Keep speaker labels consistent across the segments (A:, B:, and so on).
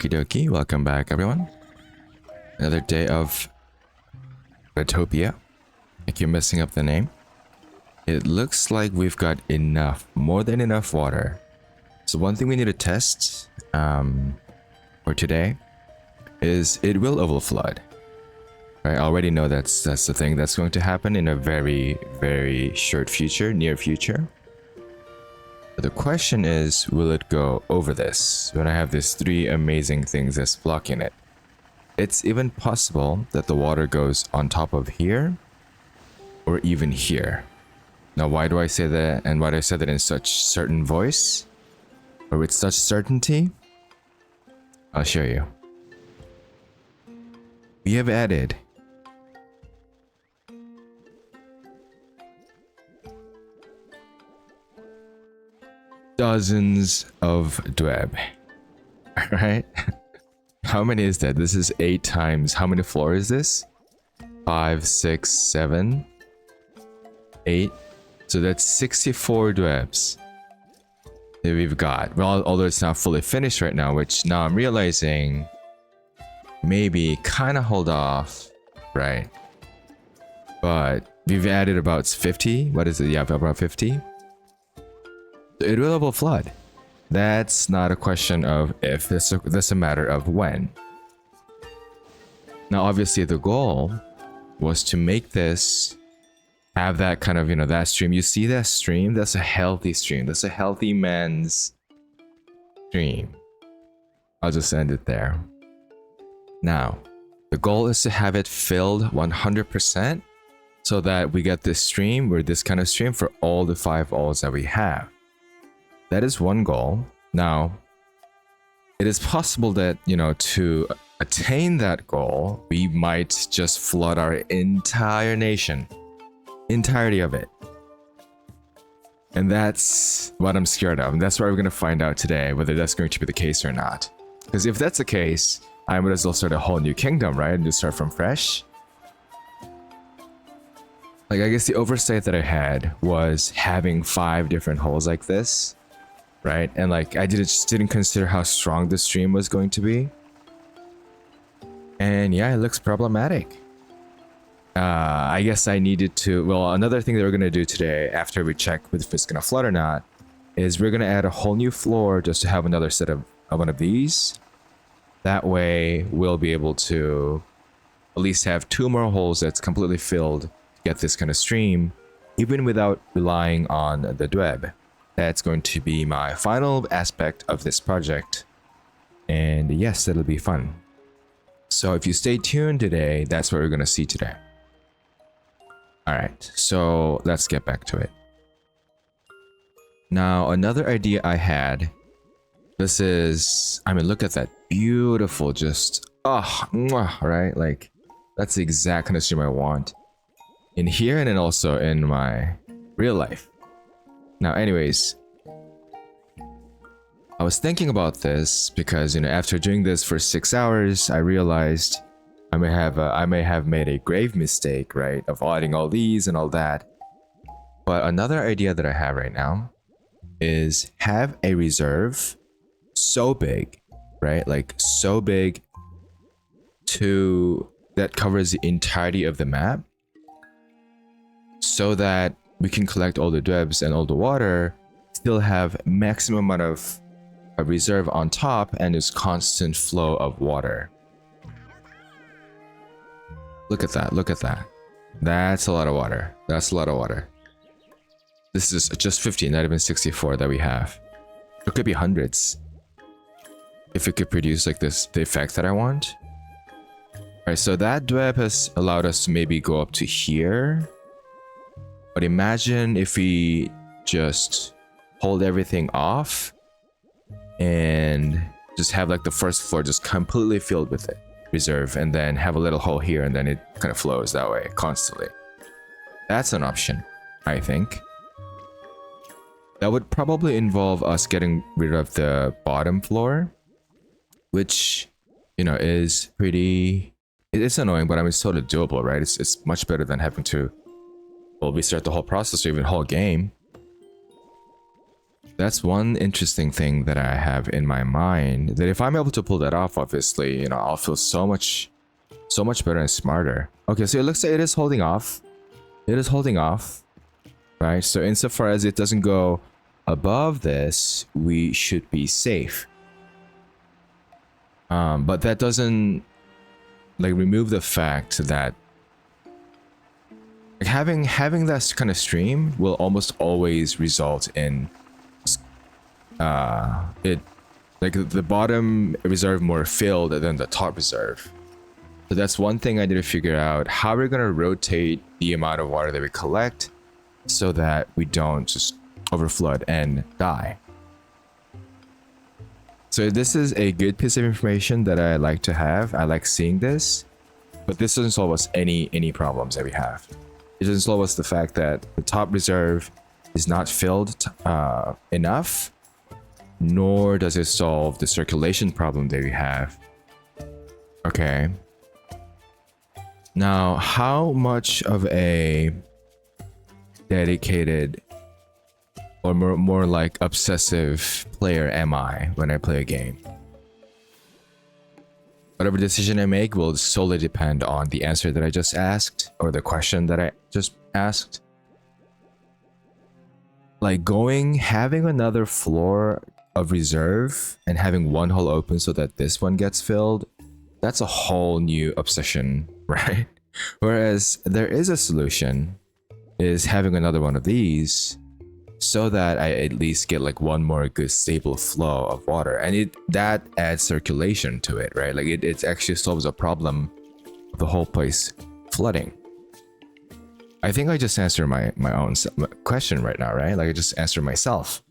A: Okie dokie, welcome back everyone. Another day of Ratopia. I keep messing up the name. It looks like we've got enough, more than enough water. So one thing we need to test for today is it will overflood. I already know that's the thing that's going to happen in a very, very short future, near future. But the question is, will it go over this when I have these three amazing things that's blocking it? It's even possible that the water goes on top of here or even here. Now, why do I say that, and why do I say that in such certain voice or with such certainty? I'll show you. We have added dozens of dweb. Alright? How many is that? This is 8 times. How many floors is this? 5, 6, 7, 8. So that's 64 dwebs that we've got. Well, although it's not fully finished right now, which now I'm realizing maybe kind of hold off, right? But we've added about 50. What is it? Yeah, about 50. It will flood. That's not a question of if, that's a matter of when. Now, obviously, the goal was to make this have that kind of, that stream. You see that stream? That's a healthy stream. That's a healthy man's stream. I'll just end it there. Now, the goal is to have it filled 100% so that we get this stream or this kind of stream for all the 5 alls that we have. That is one goal. Now, it is possible that, to attain that goal, we might just flood our entire nation. Entirety of it. And that's what I'm scared of. And that's what we're going to find out today, whether that's going to be the case or not. Because if that's the case, I might as well start a whole new kingdom, right? And just start from fresh. Like, I guess the oversight that I had was having 5 different holes like this. Right? And like, I just didn't consider how strong the stream was going to be. And yeah, it looks problematic. I guess I needed to, well, another thing that we're going to do today after we check if it's going to flood or not is we're going to add a whole new floor just to have another set of one of these. That way we'll be able to at least have 2 more holes that's completely filled to get this kind of stream, even without relying on the dweb. That's going to be my final aspect of this project. And yes, it'll be fun. So if you stay tuned today, that's what we're going to see today. Alright, so let's get back to it. Now, another idea I had. This is, I mean, look at that beautiful, just, right? Like, that's the exact kind of stream I want. In here and then also in my real life. Now, anyways, I was thinking about this because, after doing this for 6 hours, I realized I may have made a grave mistake, right, of adding all these and all that. But another idea that I have right now is have a reserve so big, right, like so big that covers the entirety of the map, so that we can collect all the dwebs and all the water, still have maximum amount of a reserve on top and this constant flow of water. Look at that, look at that. That's a lot of water. That's a lot of water. This is just 50, not even 64 that we have. It could be hundreds. If it could produce like this, the effect that I want. Alright, so that dweb has allowed us to maybe go up to here. But imagine if we just hold everything off and just have like the first floor just completely filled with it, reserve, and then have a little hole here and then it kind of flows that way constantly. That's an option, I think. That would probably involve us getting rid of the bottom floor, which, is pretty, it's annoying, but I mean, it's totally doable, right? It's much better than having to, well, restart the whole process or even whole game. That's one interesting thing that I have in my mind, that if I'm able to pull that off, obviously, you know, I'll feel so much better and smarter. Okay, so it looks like it is holding off. It is holding off, right? So insofar as it doesn't go above this, we should be safe. But that doesn't like remove the fact that like, having that kind of stream will almost always result in it like the bottom reserve more filled than the top reserve. So that's one thing I need to figure out, how we're gonna rotate the amount of water that we collect so that we don't just overflood and die. So this is a good piece of information that I like to have. I like seeing this, but this doesn't solve us any problems that we have. It doesn't solve us the fact that the top reserve is not filled enough, nor does it solve the circulation problem that we have. Okay. Now, how much of a dedicated or more like obsessive player am I when I play a game? Whatever decision I make will solely depend on the answer that I just asked, or the question that I just asked. Like having another floor of reserve and having one hole open so that this one gets filled, that's a whole new obsession, right? Whereas there is a solution, is having another one of these so that I at least get like one more good stable flow of water, and that adds circulation to it, right? Like it actually solves a problem of the whole place flooding. I think I just answered my own question right now, right? Like I just answered myself.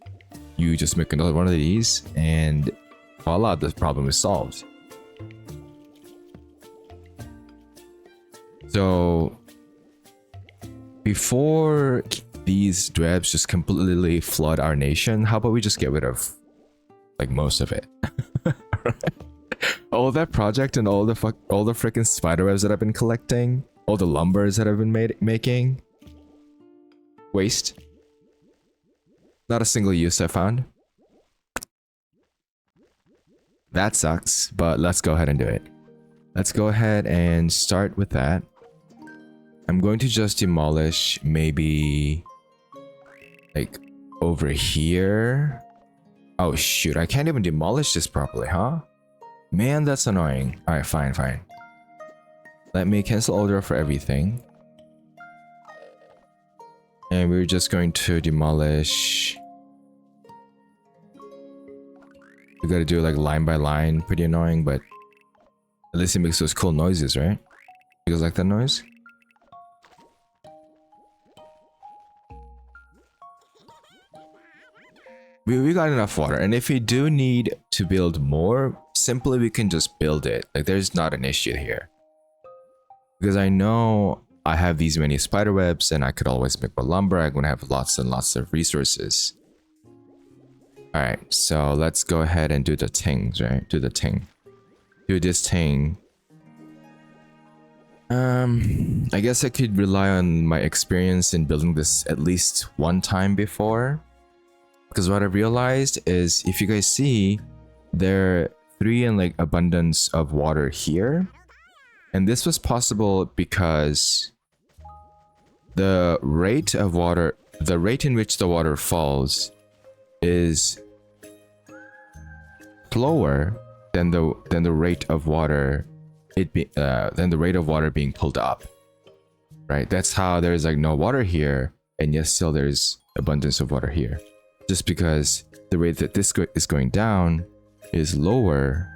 A: You just make another one of these and voila, the problem is solved. So before these dwebs just completely flood our nation, how about we just get rid of like most of it? All that project and all the freaking spiderwebs that I've been collecting, all the lumbers that I've been making, waste. Not a single use I found. That sucks, but let's go ahead and do it. Let's go ahead and start with that. I'm going to just demolish maybe like over here. Oh shoot, I can't even demolish this properly, huh? Man, that's annoying. Alright, fine. Let me cancel order for everything. And we're just going to demolish. We gotta do like line by line, pretty annoying, but at least it makes those cool noises, right? You guys like that noise? We got enough water, and if we do need to build more, simply we can just build it. Like there's not an issue here. Because I know I have these many spider webs and I could always make more lumber. I'm gonna have lots and lots of resources. Alright, so let's go ahead and do the things, right? Do this thing. I guess I could rely on my experience in building this at least one time before. Because what I realized is, if you guys see, there are 3 in like abundance of water here. And this was possible because the rate of water, the rate in which the water falls is slower than the rate of water being pulled up. Right? That's how there's like no water here, and yet still there's abundance of water here. Just because the rate that this is going down is lower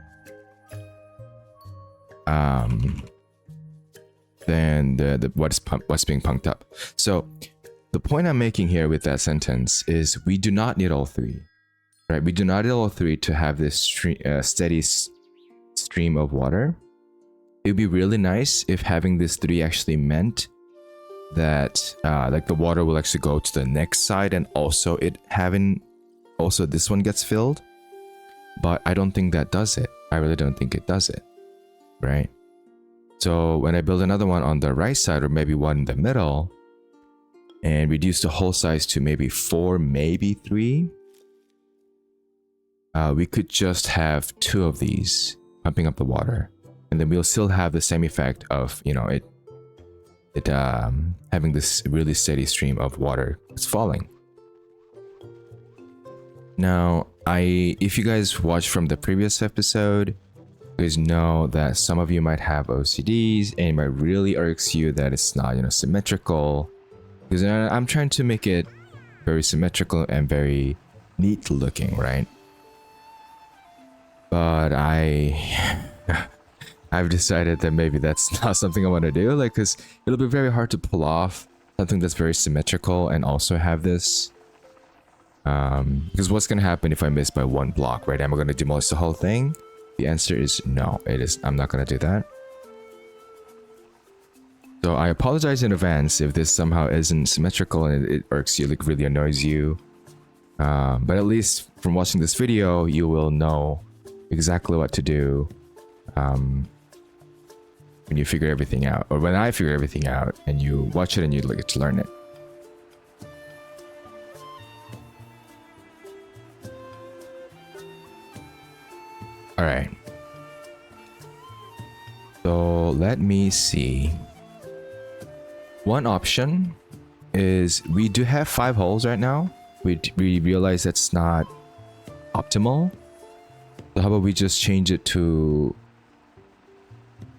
A: than what's being pumped up. So the point I'm making here with that sentence is we do not need all 3, right? We do not need all 3 to have this steady stream of water. It would be really nice if having this 3 actually meant that like the water will actually go to the next side, and also this one gets filled. But I don't think that does it. I really don't think it does it, right? So when I build another one on the right side, or maybe one in the middle, and reduce the whole size to maybe 4, maybe 3, we could just have 2 of these pumping up the water, and then we'll still have the same effect of, you know, it having this really steady stream of water that's falling. Now, if you guys watched from the previous episode, you guys know that some of you might have OCDs and it might really irks you that it's not, you know, symmetrical. Because I'm trying to make it very symmetrical and very neat looking, right? But I've decided that maybe that's not something I want to do, like, because it'll be very hard to pull off something that's very symmetrical and also have this. Because what's gonna happen if I miss by 1 block, right? Am I gonna demolish the whole thing? The answer is no. I'm not gonna do that. So I apologize in advance if this somehow isn't symmetrical and it irks you, like really annoys you. But at least from watching this video, you will know exactly what to do when you figure everything out, or when I figure everything out and you watch it and you get to learn it. All right. So let me see. One option is we do have 5 holes right now. We realize that's not optimal. So how about we just change it to,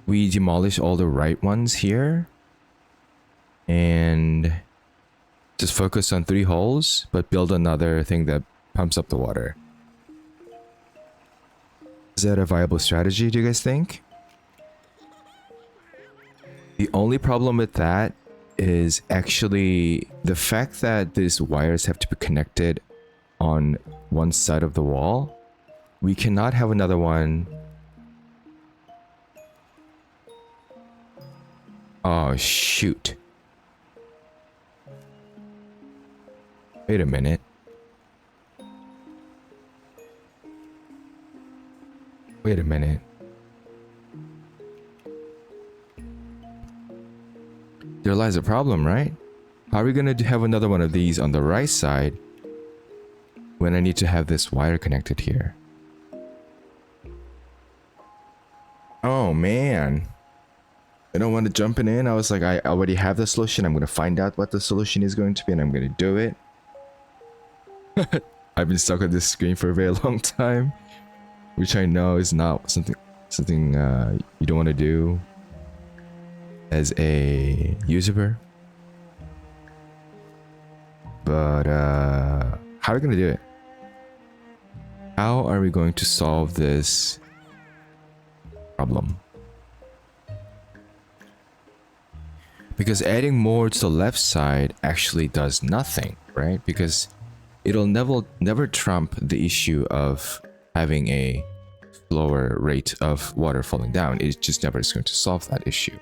A: we demolish all the right ones here and just focus on 3 holes, but build another thing that pumps up the water. Is that a viable strategy, do you guys think? The only problem with that is actually the fact that these wires have to be connected on one side of the wall. We cannot have another one. Oh, shoot. Wait a minute. Wait a minute. There lies a problem, right? How are we gonna have another one of these on the right side when I need to have this wire connected here? Oh man. I don't want to jump in. I was like, I already have the solution. I'm gonna find out what the solution is going to be and I'm gonna do it. I've been stuck on this screen for a very long time, which I know is not something you don't want to do as a user. But how are we gonna do it? How are we going to solve this problem? Because adding more to the left side actually does nothing, right? Because it'll never trump the issue of having a slower rate of water falling down. It just never is going to solve that issue.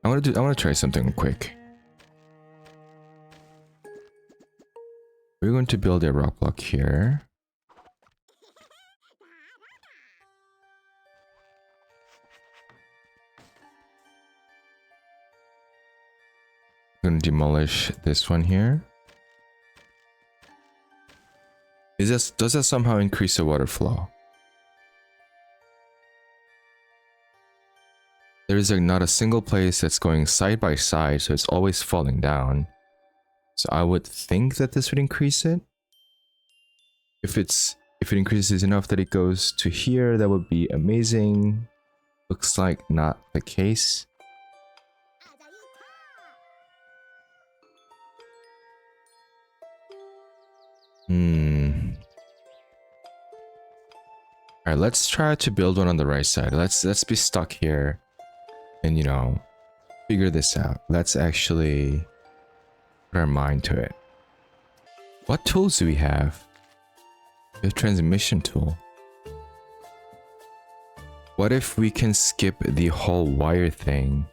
A: I want to try something quick. We're going to build a rock block here. I'm going to demolish this one here. Does that somehow increase the water flow? There is not a single place that's going side by side, so it's always falling down. So I would think that this would increase it. If it increases enough that it goes to here, that would be amazing. Looks like not the case. Alright, let's try to build one on the right side. Let's be stuck here and, you know, figure this out. Let's actually put our mind to it. What tools do we have? The transmission tool. What if we can skip the whole wire thing?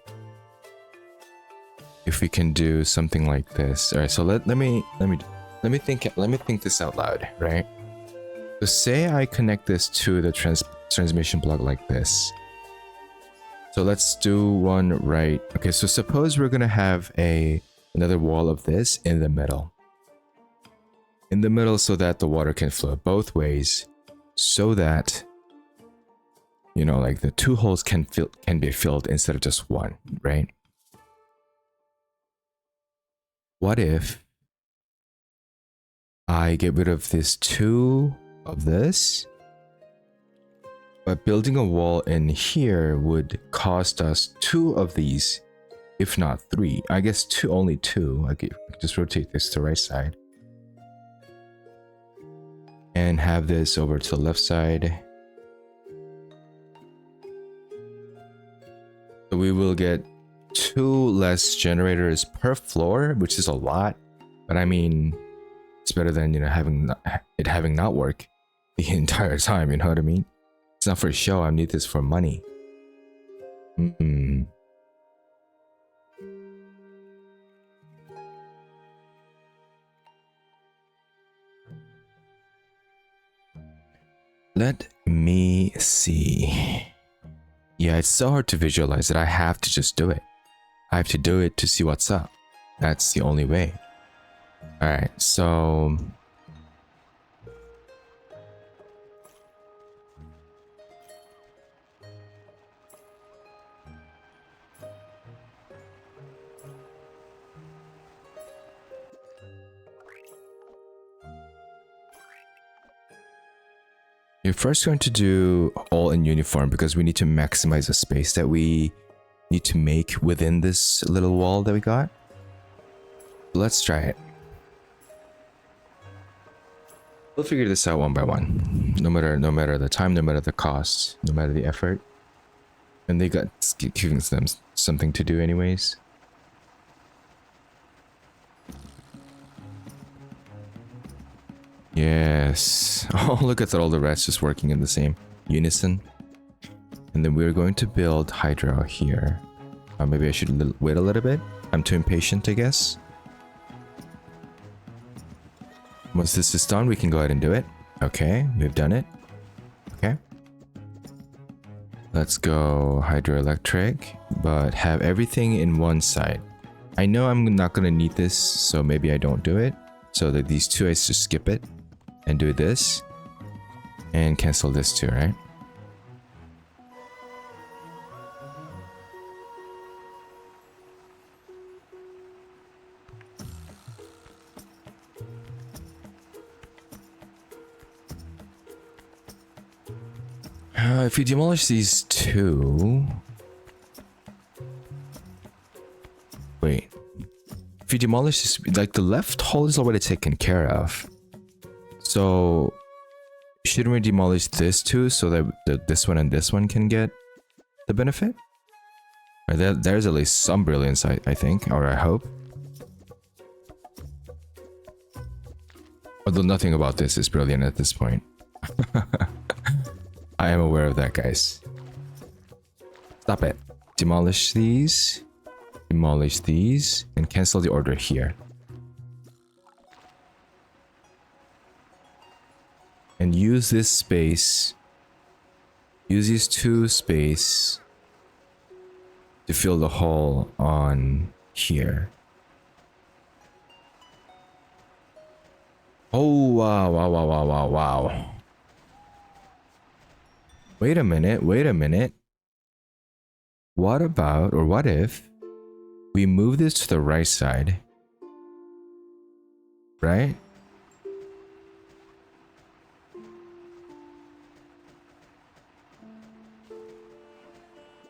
A: If we can do something like this. Alright, so let me think this out loud, right? So say I connect this to the transmission block like this. So let's do one right. Okay, so suppose we're gonna have another wall of this in the middle. In the middle so that the water can flow both ways. So that, you know, like the two holes can be filled instead of just one, right? What if I get rid of this 2 of this? But building a wall in here would cost us 2 of these, if not 3. I guess only 2. I could just rotate this to the right side. And have this over to the left side. So we will get 2 less generators per floor, which is a lot. But I mean, it's better than, you know, having not work the entire time, you know what I mean? It's not for show, I need this for money. Let me see. Yeah, it's so hard to visualize that I have to just do it. I have to do it to see what's up. That's the only way. Alright, so... You're first going to do all in uniform because we need to maximize the space that we need to make within this little wall that we got. Let's try it. We'll figure this out one by one. No matter the time, no matter the cost, no matter the effort. And they got giving them something to do anyways. Yes. Oh, look at that, all the rest just working in the same unison. And then we're going to build hydro here. Maybe I should wait a little bit. I'm too impatient, I guess. Once this is done, we can go ahead and do it. Okay, we've done it. Okay. Let's go hydroelectric, but have everything in one side. I know I'm not going to need this, so maybe I don't do it. So that these 2, I just skip it and do this and cancel this too, right? If you demolish these 2... Wait. If you demolish this, like the left hole is already taken care of. So shouldn't we demolish this too so that this one and this one can get the benefit? Or there's at least some brilliance, I think, or I hope. Although nothing about this is brilliant at this point. I am aware of that, guys. Stop it. Demolish these, and cancel the order here. And use this space, use these 2 space to fill the hole on here. Oh, wow. Wait a minute. What about, or what if we move this to the right side? Right?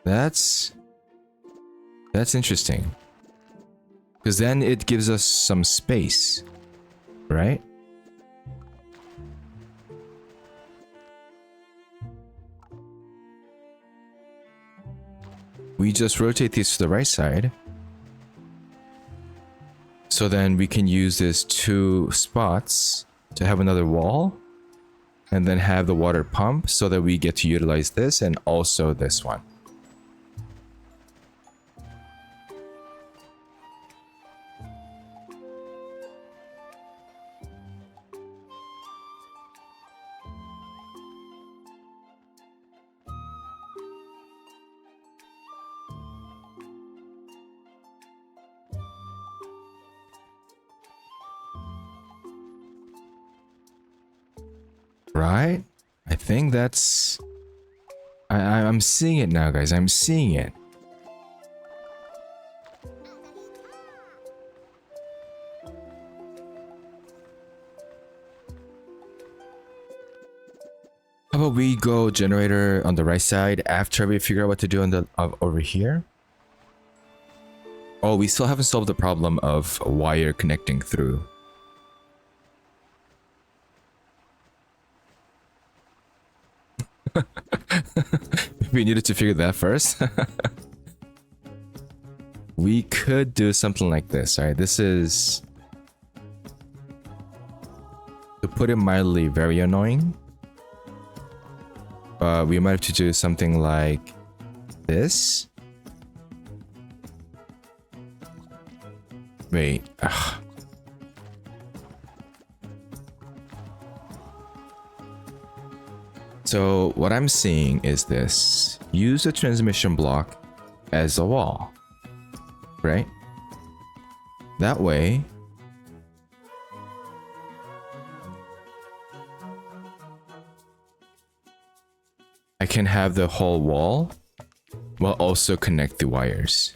A: That's interesting. Because then it gives us some space, right? We just rotate these to the right side. So then we can use this 2 spots to have another wall. And then have the water pump so that we get to utilize this and also this one. Right? I think that's... I'm seeing it now, guys. I'm seeing it. How about we go generator on the right side after we figure out what to do on the over here? Oh, we still haven't solved the problem of a wire connecting through. We needed to figure that first. We could do something like this, alright? This is, to put it mildly, very annoying. We might have to do something like this. Wait. Ugh. So what I'm seeing is this. Use a transmission block as a wall. Right? That way, I can have the whole wall while also connect the wires.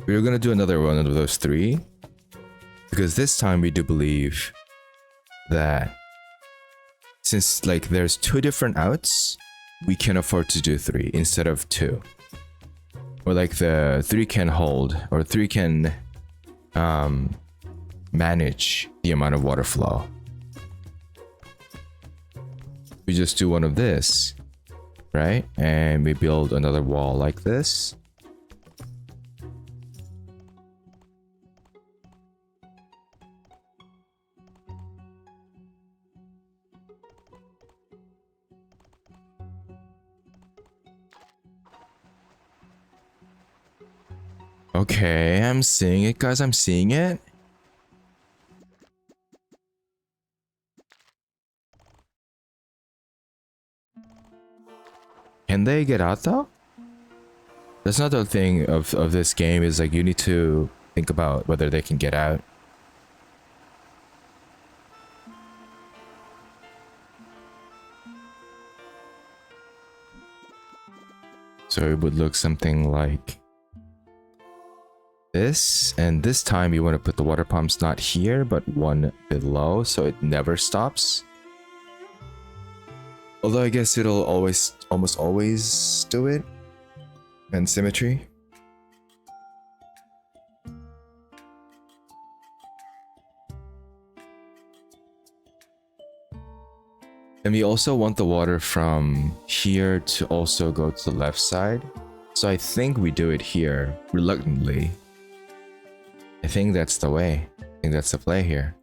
A: We're gonna do another one of those three, because this time we do believe that since like there's two different outs, we can afford to do three instead of two. Or like the three can hold, or three can manage the amount of water flow. We just do one of this, right? And we build another wall like this. Okay, I'm seeing it, guys. I'm seeing it. Can they get out though? That's another thing of this game, is like you need to think about whether they can get out. So it would look something like this, and this time you want to put the water pumps not here but one below so it never stops. Although I guess it'll almost always do it. And symmetry. And we also want the water from here to also go to the left side. So I think we do it here reluctantly. I think that's the way. I think that's the play here.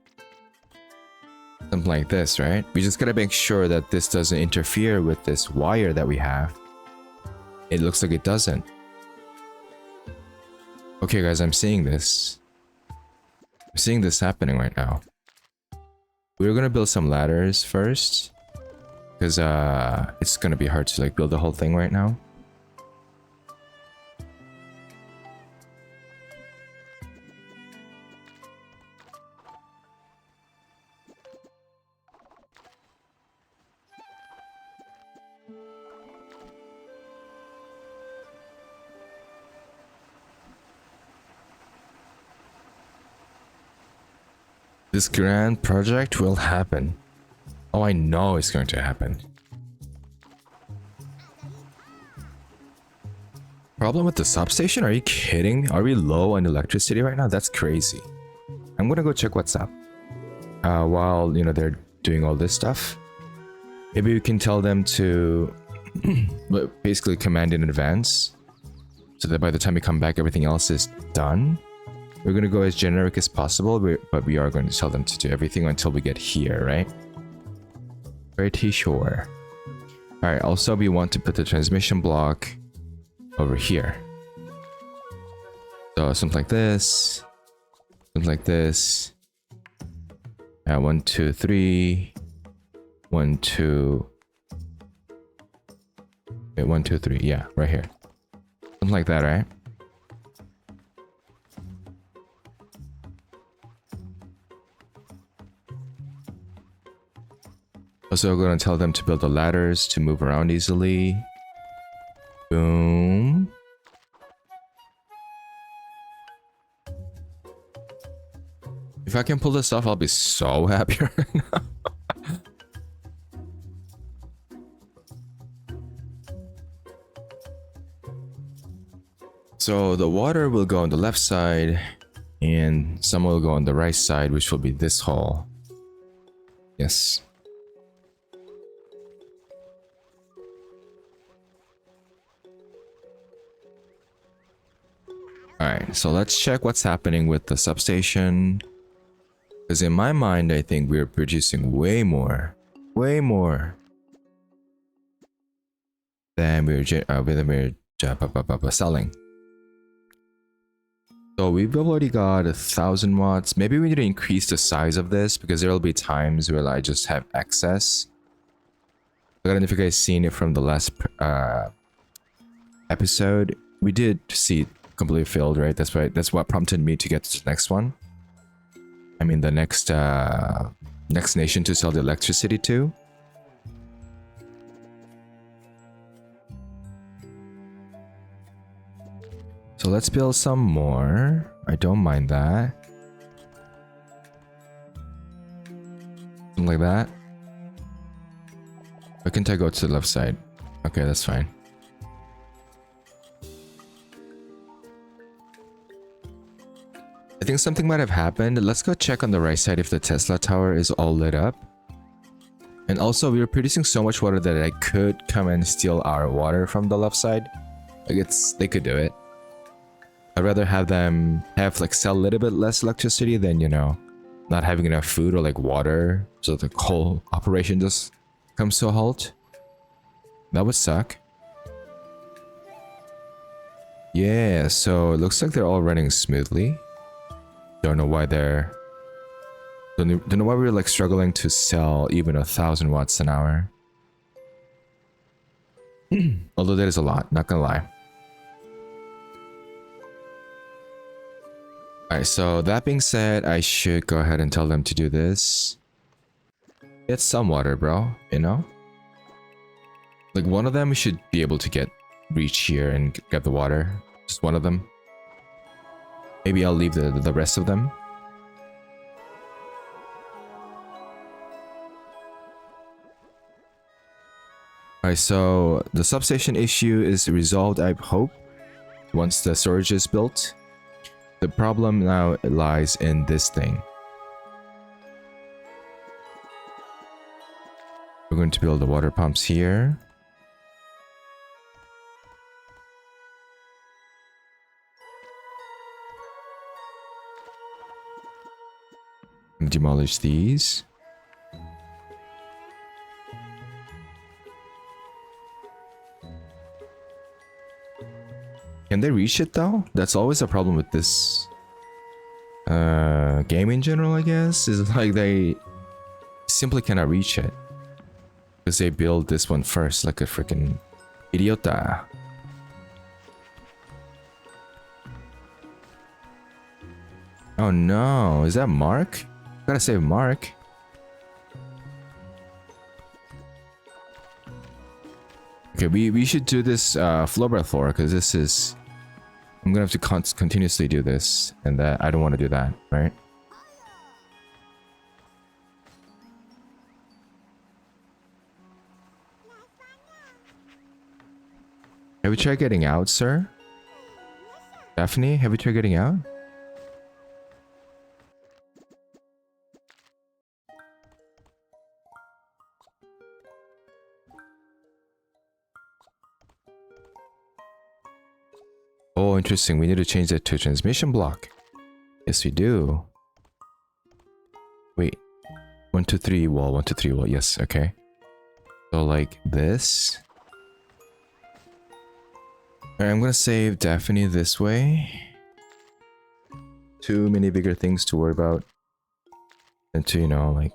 A: Something like this, right? We just gotta make sure that this doesn't interfere with this wire that we have. It looks like it doesn't. Okay guys, I'm seeing this. I'm seeing this happening right now. We're gonna build some ladders first, because it's gonna be hard to like build the whole thing right now. This grand project will happen. Oh, I know it's going to happen. Problem with the substation? Are you kidding? Are we low on electricity right now? That's crazy. I'm gonna go check what's up. While, you know, they're doing all this stuff. Maybe we can tell them to basically command in advance, so that by the time we come back, everything else is done. We're going to go as generic as possible, but we are going to tell them to do everything until we get here, right? Pretty sure. Alright, also we want to put the transmission block over here. So something like this. Something like this. 1, 2, 3. 1, 2. Wait, 1, 2, 3. Yeah, right here. Something like that, right? Also, I'm gonna tell them to build the ladders to move around easily. Boom. If I can pull this off, I'll be so happy right now. So the water will go on the left side, and some will go on the right side, which will be this hole. Yes. Alright, so let's check what's happening with the substation. Because in my mind, I think we're producing way more than we're selling. So we've already got 1,000 watts. Maybe we need to increase the size of this because there will be times where I just have excess. I don't know if you guys seen it from the last episode. We did see it completely filled, right? That's what prompted me to get to the next one. I mean the next nation to sell the electricity to. So let's build some more. I don't mind that. Something like that. Why can't I go to the left side? Okay, that's fine. I think something might have happened. Let's go check on the right side if the Tesla tower is all lit up. And also, we were producing so much water that I could come and steal our water from the left side. Like they could do it. I'd rather have them like sell a little bit less electricity than, you know, not having enough food or like water. So the whole operation just comes to a halt. That would suck. Yeah, so it looks like they're all running smoothly. Don't know why don't know why we're like struggling to sell even 1,000 watts an hour. Although that is a lot, not gonna lie. Alright, so that being said, I should go ahead and tell them to do this. Get some water, bro, you know? Like one of them should be able to reach here and get the water. Just one of them. Maybe I'll leave the rest of them. Alright, so the substation issue is resolved, I hope, once the storage is built. The problem now lies in this thing. We're going to build the water pumps here. Demolish these. Can they reach it though? That's always a problem with this game in general, I guess. Is like they simply cannot reach it. Because they build this one first like a freaking idiota. Oh no, is that Mark? Gotta save Mark. Okay, we should do this floor by floor because this is... I'm gonna have to continuously do this, and that I don't want to do that, right? Have you tried getting out, sir? Daphne, have you tried getting out? Oh, interesting. We need to change that to a transmission block. Yes, we do. Wait. 1, 2, 3 wall. 1, 2, 3 wall. Yes, okay. So like this. Alright, I'm gonna save Daphne this way. Too many bigger things to worry about. And to, you know, like,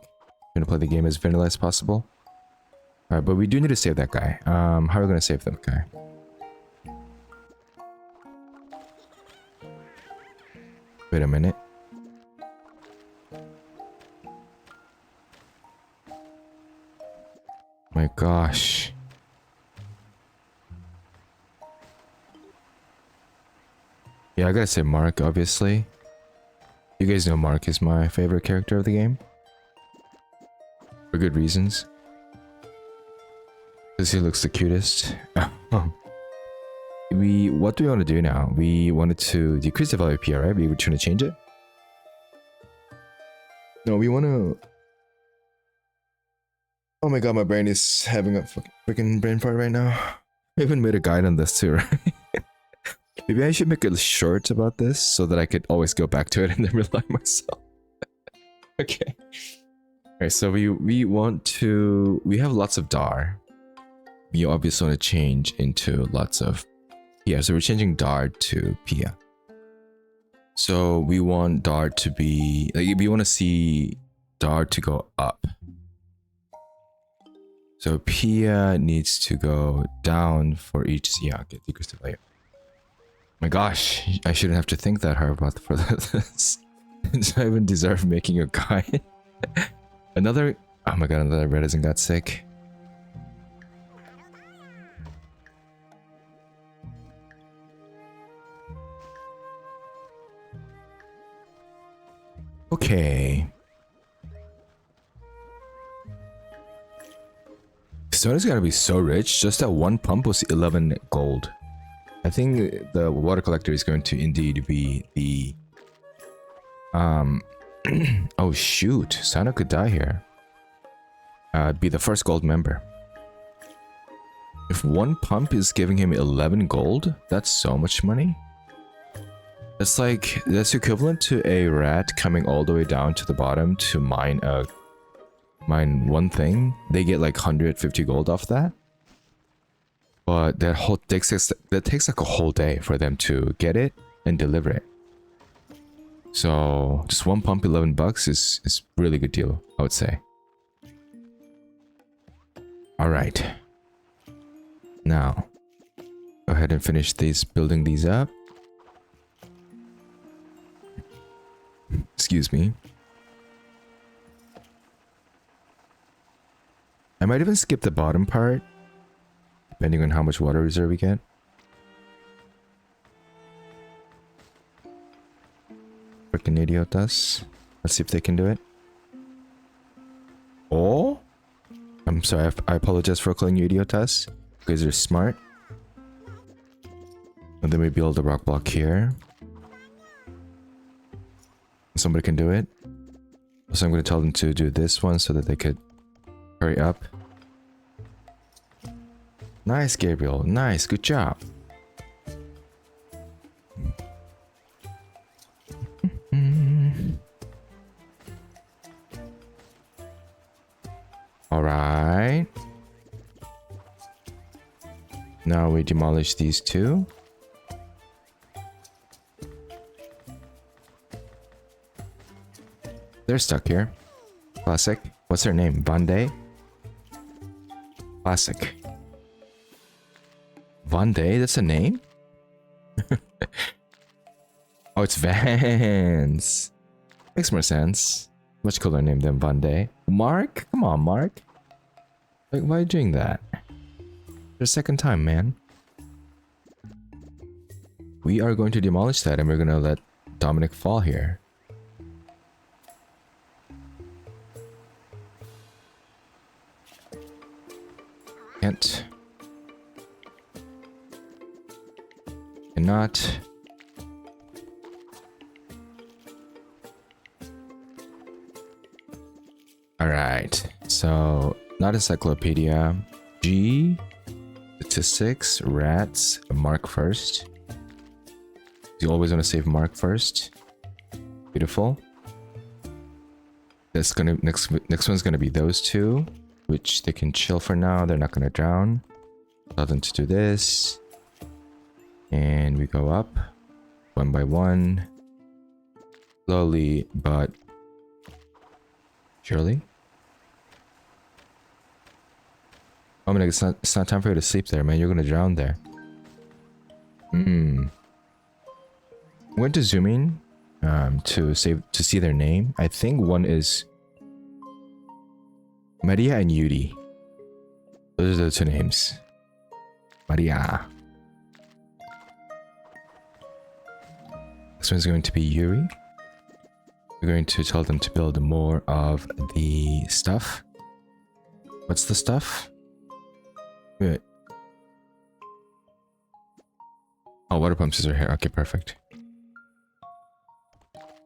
A: gonna play the game as vanilla as possible. Alright, but we do need to save that guy. How are we gonna save that guy? Wait a minute. My gosh. Yeah, I gotta say Mark, obviously. You guys know Mark is my favorite character of the game. For good reasons. Because he looks the cutest. What do we want to do now? We wanted to decrease the value of PR, right? We were trying to change it? No, we want to... Oh my god, my brain is having a freaking brain fart right now. I even made a guide on this too, right? Maybe I should make a short about this so that I could always go back to it and then rely myself. Okay. Alright, so we want to... We have lots of DAR. We obviously want to change into lots of... Yeah, so we're changing DAR to Pia. So we want DAR to be... Like, we want to see DAR to go up. So Pia needs to go down for each... Yeah, get decreased value. My gosh, I shouldn't have to think that hard about for this. Do I even deserve making a guide? Another... Oh my god, another Redizen got sick. Okay. Soda's gotta be so rich. Just that one pump was 11 gold. I think the water collector is going to indeed be the... Oh shoot, Santa could die here. Be the first gold member. If one pump is giving him 11 gold, that's so much money. It's like, that's equivalent to a rat coming all the way down to the bottom to mine one thing. They get like 150 gold off that. But that takes like a whole day for them to get it and deliver it. So just one pump, 11 bucks is really good deal, I would say. All right. Now, go ahead and finish building these up. Excuse me. I might even skip the bottom part, depending on how much water reserve we get. Freaking idiotas. Let's see if they can do it. Oh? I'm sorry, I apologize for calling you idiotas. You guys are smart. And then we build a rock block here. Somebody can do it. So I'm going to tell them to do this one so that they could hurry up. Nice, Gabriel. Nice. Good job. All right. Now we demolish these two. They're stuck here. Classic. What's her name? Vande? Classic. Vande? That's a name? Oh, it's Vans. Makes more sense. Much cooler name than Vande. Mark? Come on, Mark. Like, why are you doing that? For the second time, man. We are going to demolish that and we're gonna let Dominic fall here. Can't. Cannot. Alright, so not encyclopedia. G, statistics, rats, Mark first. You always want to save Mark first. Beautiful. That's gonna next one's gonna be those two, which they can chill for now. They're not gonna drown. Tell them to do this. And we go up one by one. Slowly, but surely. I mean, it's not time for you to sleep there, man. You're gonna drown there. I'm going to zoom in to see their name. I think one is Maria and Yuri. Those are the two names. Maria. This one's going to be Yuri. We're going to tell them to build more of the stuff. What's the stuff? Wait. Oh, water pumps are here. Okay, perfect.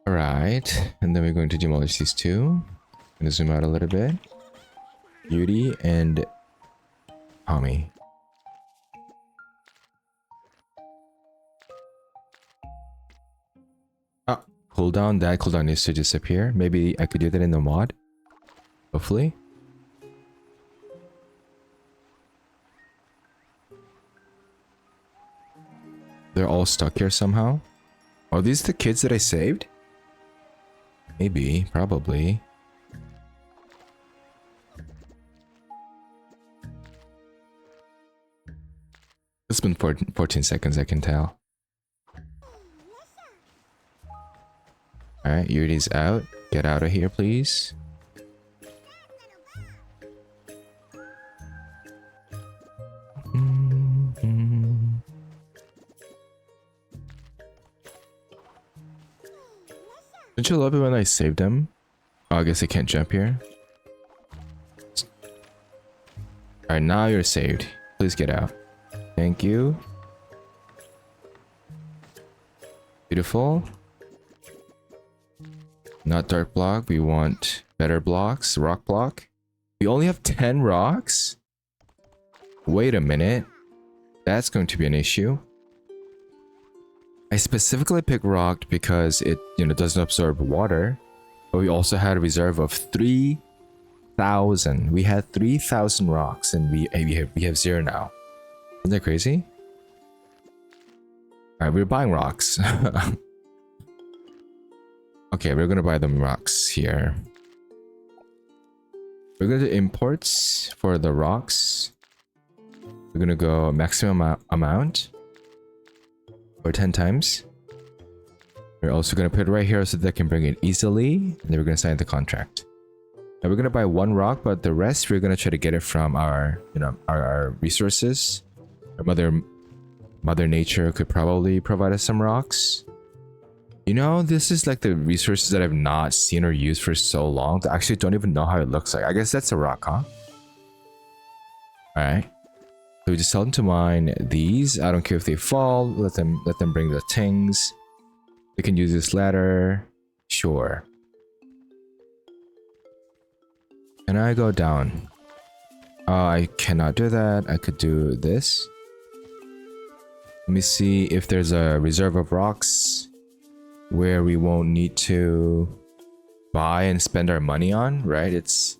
A: Alright. And then we're going to demolish these two. I'm gonna zoom out a little bit. Yuri and Whammy. Ah, cooldown. That cooldown needs to disappear. Maybe I could do that in the mod. Hopefully. They're all stuck here somehow. Are these the kids that I saved? Maybe, probably. It's been 14 seconds, I can tell. Alright, Yuri's out. Get out of here, please. Don't you love it when I save them? Oh, I guess I can't jump here. Alright, now you're saved. Please get out. Thank you. Beautiful. Not dark block. We want better blocks. Rock block. We only have 10 rocks? Wait a minute. That's going to be an issue. I specifically picked rock because it, doesn't absorb water. But we also had a reserve of 3,000. We had 3,000 rocks and we have 0 now. Isn't that crazy? Alright, we're buying rocks. Okay, we're gonna buy them rocks here. We're gonna do imports for the rocks. We're gonna go maximum amount. Or 10 times. We're also gonna put it right here so they can bring it easily. And then we're gonna sign the contract. Now we're gonna buy 1 rock, but the rest we're gonna try to get it from our, our resources. Our Mother Nature could probably provide us some rocks. This is like the resources that I've not seen or used for so long. I actually don't even know how it looks like. I guess that's a rock, huh? Alright. So we just tell them to mine these. I don't care if they fall. Let them bring the things. They can use this ladder. Sure. Can I go down? I cannot do that. I could do this. Let me see if there's a reserve of rocks where we won't need to buy and spend our money on, right? It's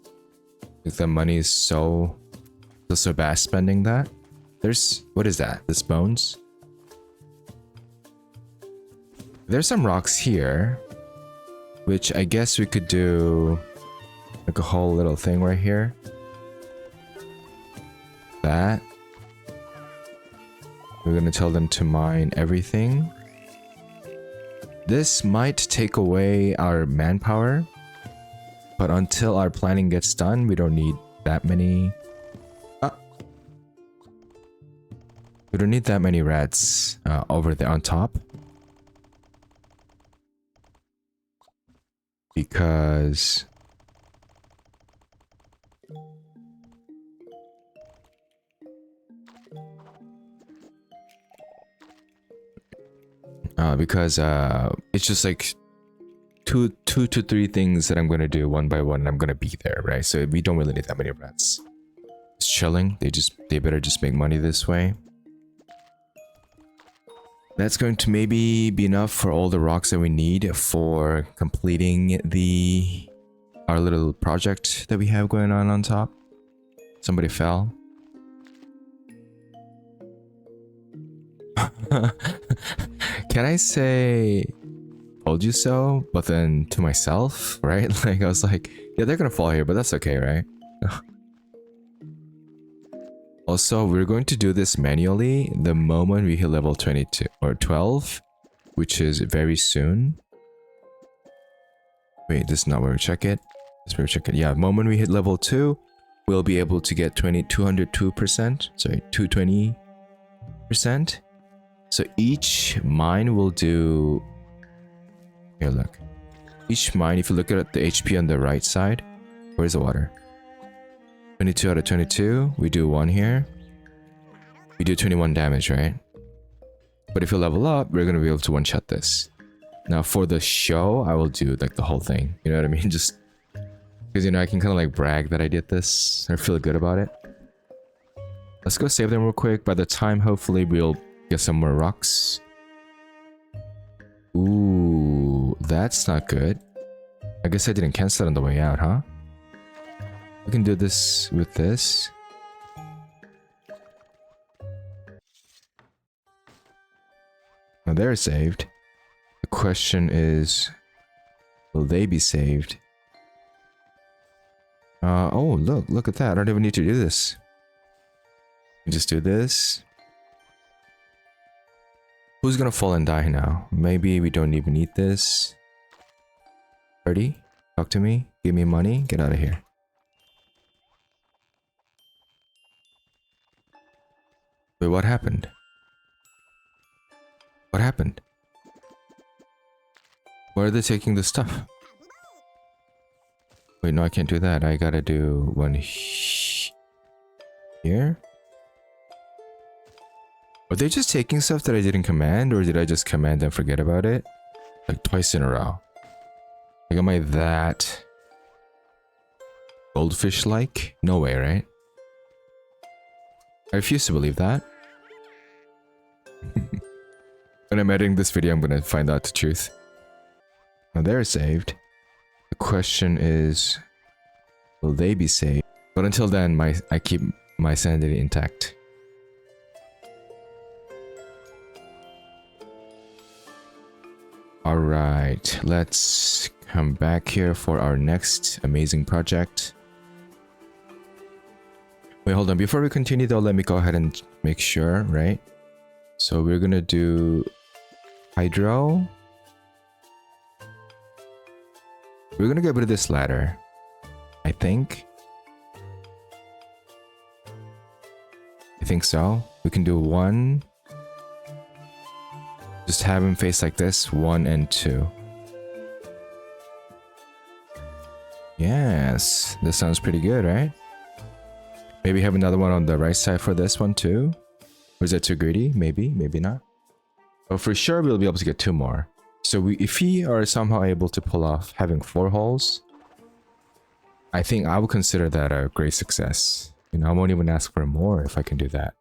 A: like the money is so bad spending that. What is that? This bones? There's some rocks here, which I guess we could do like a whole little thing right here. That. We're gonna tell them to mine everything. This might take away our manpower, but until our planning gets done, we don't need that many. We don't need that many rats over there on top, because it's just like two to three things that I'm gonna do one by one, and I'm gonna be there, right? So we don't really need that many rats. It's chilling. They better just make money this way. That's going to maybe be enough for all the rocks that we need for completing our little project that we have going on top. Somebody fell. Can I say told you so, but then to myself, right? Like I was like, yeah, they're gonna fall here, but that's okay, right? Also, we're going to do this manually the moment we hit level 22 or 12, which is very soon. Wait, this is not where we check it. This is where we check it. Yeah, the moment we hit level 2, we'll be able to get 202%. Sorry, 220%. So each mine will do... Here, look. Each mine, if you look at the HP on the right side, where's the water? 22 out of 22. We do 1 here. We do 21 damage, right? But if you level up, we're going to be able to one-shot this. Now, for the show, I will do like the whole thing. You know what I mean? Just because, you know, I can kind of like brag that I did this or feel good about it. Let's go save them real quick. By the time, hopefully, we'll get some more rocks. Ooh, that's not good. I guess I didn't cancel it on the way out, huh? We can do this with this. Now they're saved. The question is, will they be saved? Oh, look at that. I don't even need to do this. You just do this. Who's gonna fall and die now? Maybe we don't even need this. 30? Talk to me. Give me money. Get out of here. Wait, what happened? What happened? Where are they taking the stuff? Wait, no, I can't do that. I gotta do one here. Are they just taking stuff that I didn't command, or did I just command and forget about it? Like twice in a row. Like, am I that goldfish-like? No way, right? I refuse to believe that. When I'm editing this video, I'm gonna find out the truth. Now they're saved. The question is, will they be saved? But until then, I keep my sanity intact. Alright, let's come back here for our next amazing project. Wait, hold on. Before we continue though, let me go ahead and make sure, right? So we're gonna do hydro. We're gonna get rid of this ladder, I think. I think so. We can do 1. Just have him face like this, 1 and 2. Yes, this sounds pretty good, right? Maybe have another one on the right side for this one too. Or is that too greedy? Maybe, maybe not. But for sure, we'll be able to get 2 more. So if we are somehow able to pull off having 4 holes, I think I would consider that a great success. You know, I won't even ask for more if I can do that.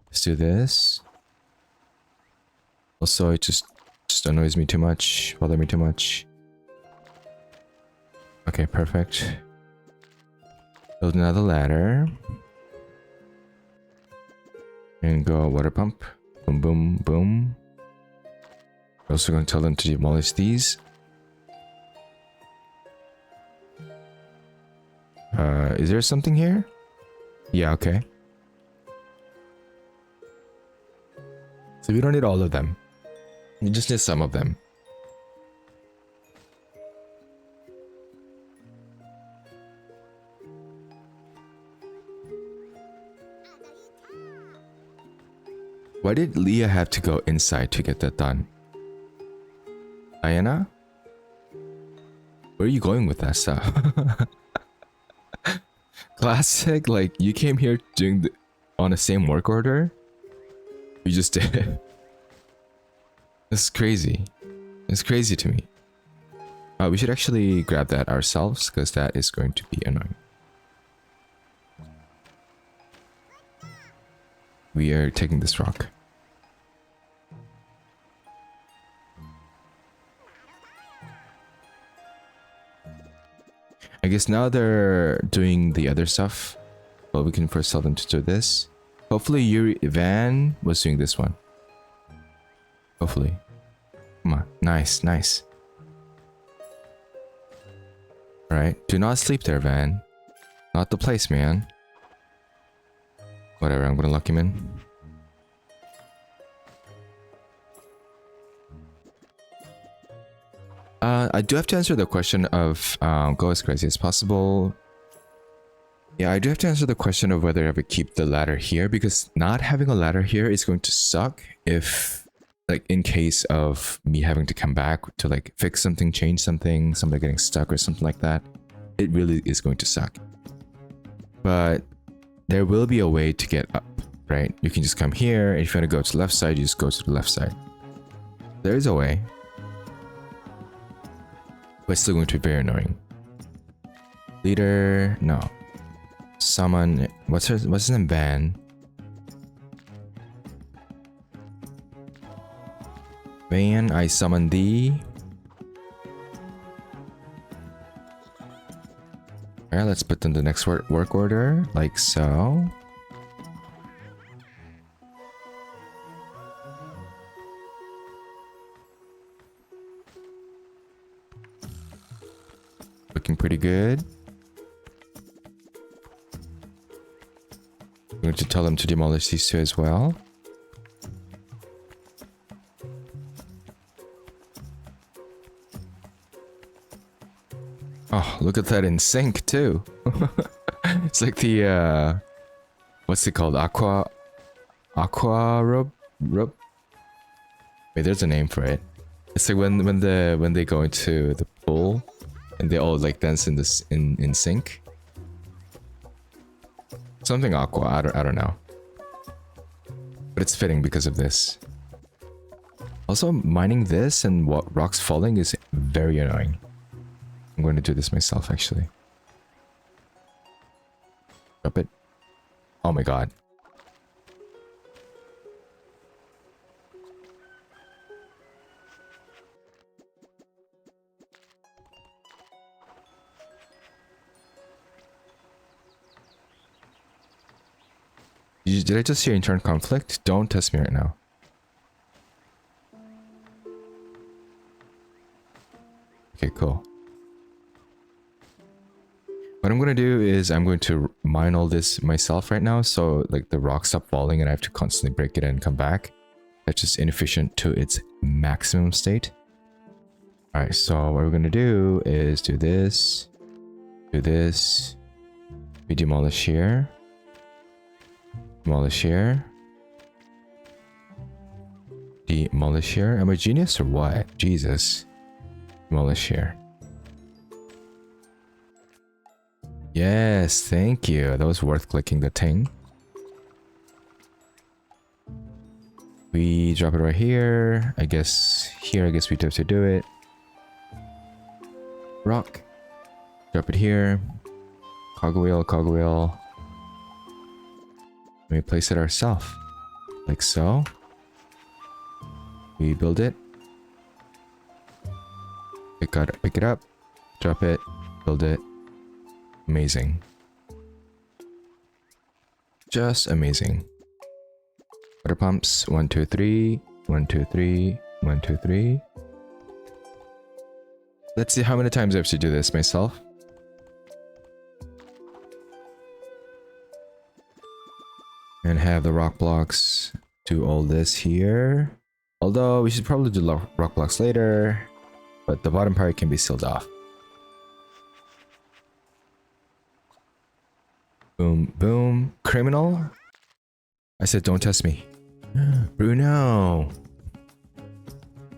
A: Let's do this. Also, it just annoys me too much, bother me too much. Okay, perfect. Build another ladder. And go water pump. Boom, boom, boom. We're also going to tell them to demolish these. Is there something here? Yeah, okay. So we don't need all of them. We just need some of them. Why did Leah have to go inside to get that done? Diana? Where are you going with that stuff? Classic, like you came here doing on the same work order? You just did it. It's crazy. It's crazy to me. We should actually grab that ourselves because that is going to be annoying. We are taking this rock. I guess now they're doing the other stuff, but we can first tell them to do this. Hopefully Van was doing this one. Hopefully. Come on. Nice, nice. Alright. Do not sleep there, Van. Not the place, man. Whatever, I'm gonna lock him in. I do have to answer the question of go as crazy as possible. Yeah, I do have to answer the question of whether I would keep the ladder here, because not having a ladder here is going to suck if, like, in case of me having to come back to like fix something, change something, somebody getting stuck or something like that. It really is going to suck. But there will be a way to get up, right? You can just come here, and if you want to go to the left side, you just go to the left side. There is a way. But it's still going to be very annoying. Leader, no. Summon, what's his name? Van. Van, I summon thee. Alright, let's put them the next work order, like so. Looking pretty good. I'm going to tell them to demolish these two as well. Oh, look at that in sync too. It's like the what's it called? Aqua rope? Wait, there's a name for it. It's like when they go into the pool and they all like dance in this in sync. Something aqua, I don't know. But it's fitting because of this. Also, mining this and what rocks falling is very annoying. I'm going to do this myself, actually. Drop it. Oh my god. Did I just hear internal conflict? Don't test me right now. Okay, cool. What I'm going to do is I'm going to mine all this myself right now, so like the rocks stop falling and I have to constantly break it and come back. That's just inefficient to its maximum state. Alright, so what we're going to do is do this. We demolish here. Demolish here. Demolish here. Am I a genius or what? Jesus. Demolish here. Yes, thank you. That was worth clicking the thing. We drop it right here. I guess we have to do it. Rock. Drop it here. Cogwheel. We place it ourselves. Like so. We build it. Pick it up. Drop it. Build it. Amazing. Just amazing. Water pumps. 1, 2, 3. 1, 2, 3. 1, 2, 3. Let's see how many times I have to do this myself. And have the rock blocks do all this here. Although we should probably do rock blocks later. But the bottom part can be sealed off. Boom, boom. Criminal? I said don't test me. Bruno.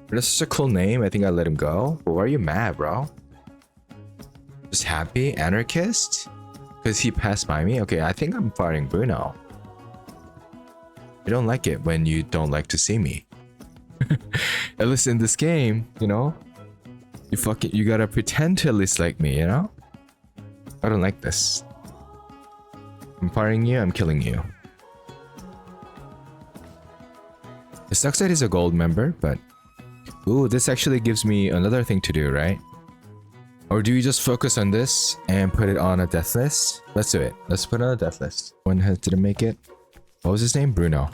A: That's such a cool name. I think I let him go. But why are you mad, bro? Just happy? Anarchist? Because he passed by me? Okay, I think I'm firing Bruno. I don't like it when you don't like to see me. At least in this game, you know? You gotta pretend to at least like me, you know? I don't like this. I'm firing you, I'm killing you. It sucks that he's a gold member, but... Ooh, this actually gives me another thing to do, right? Or do you just focus on this and put it on a death list? Let's do it. Let's put it on a death list. Didn't make it. What was his name? Bruno.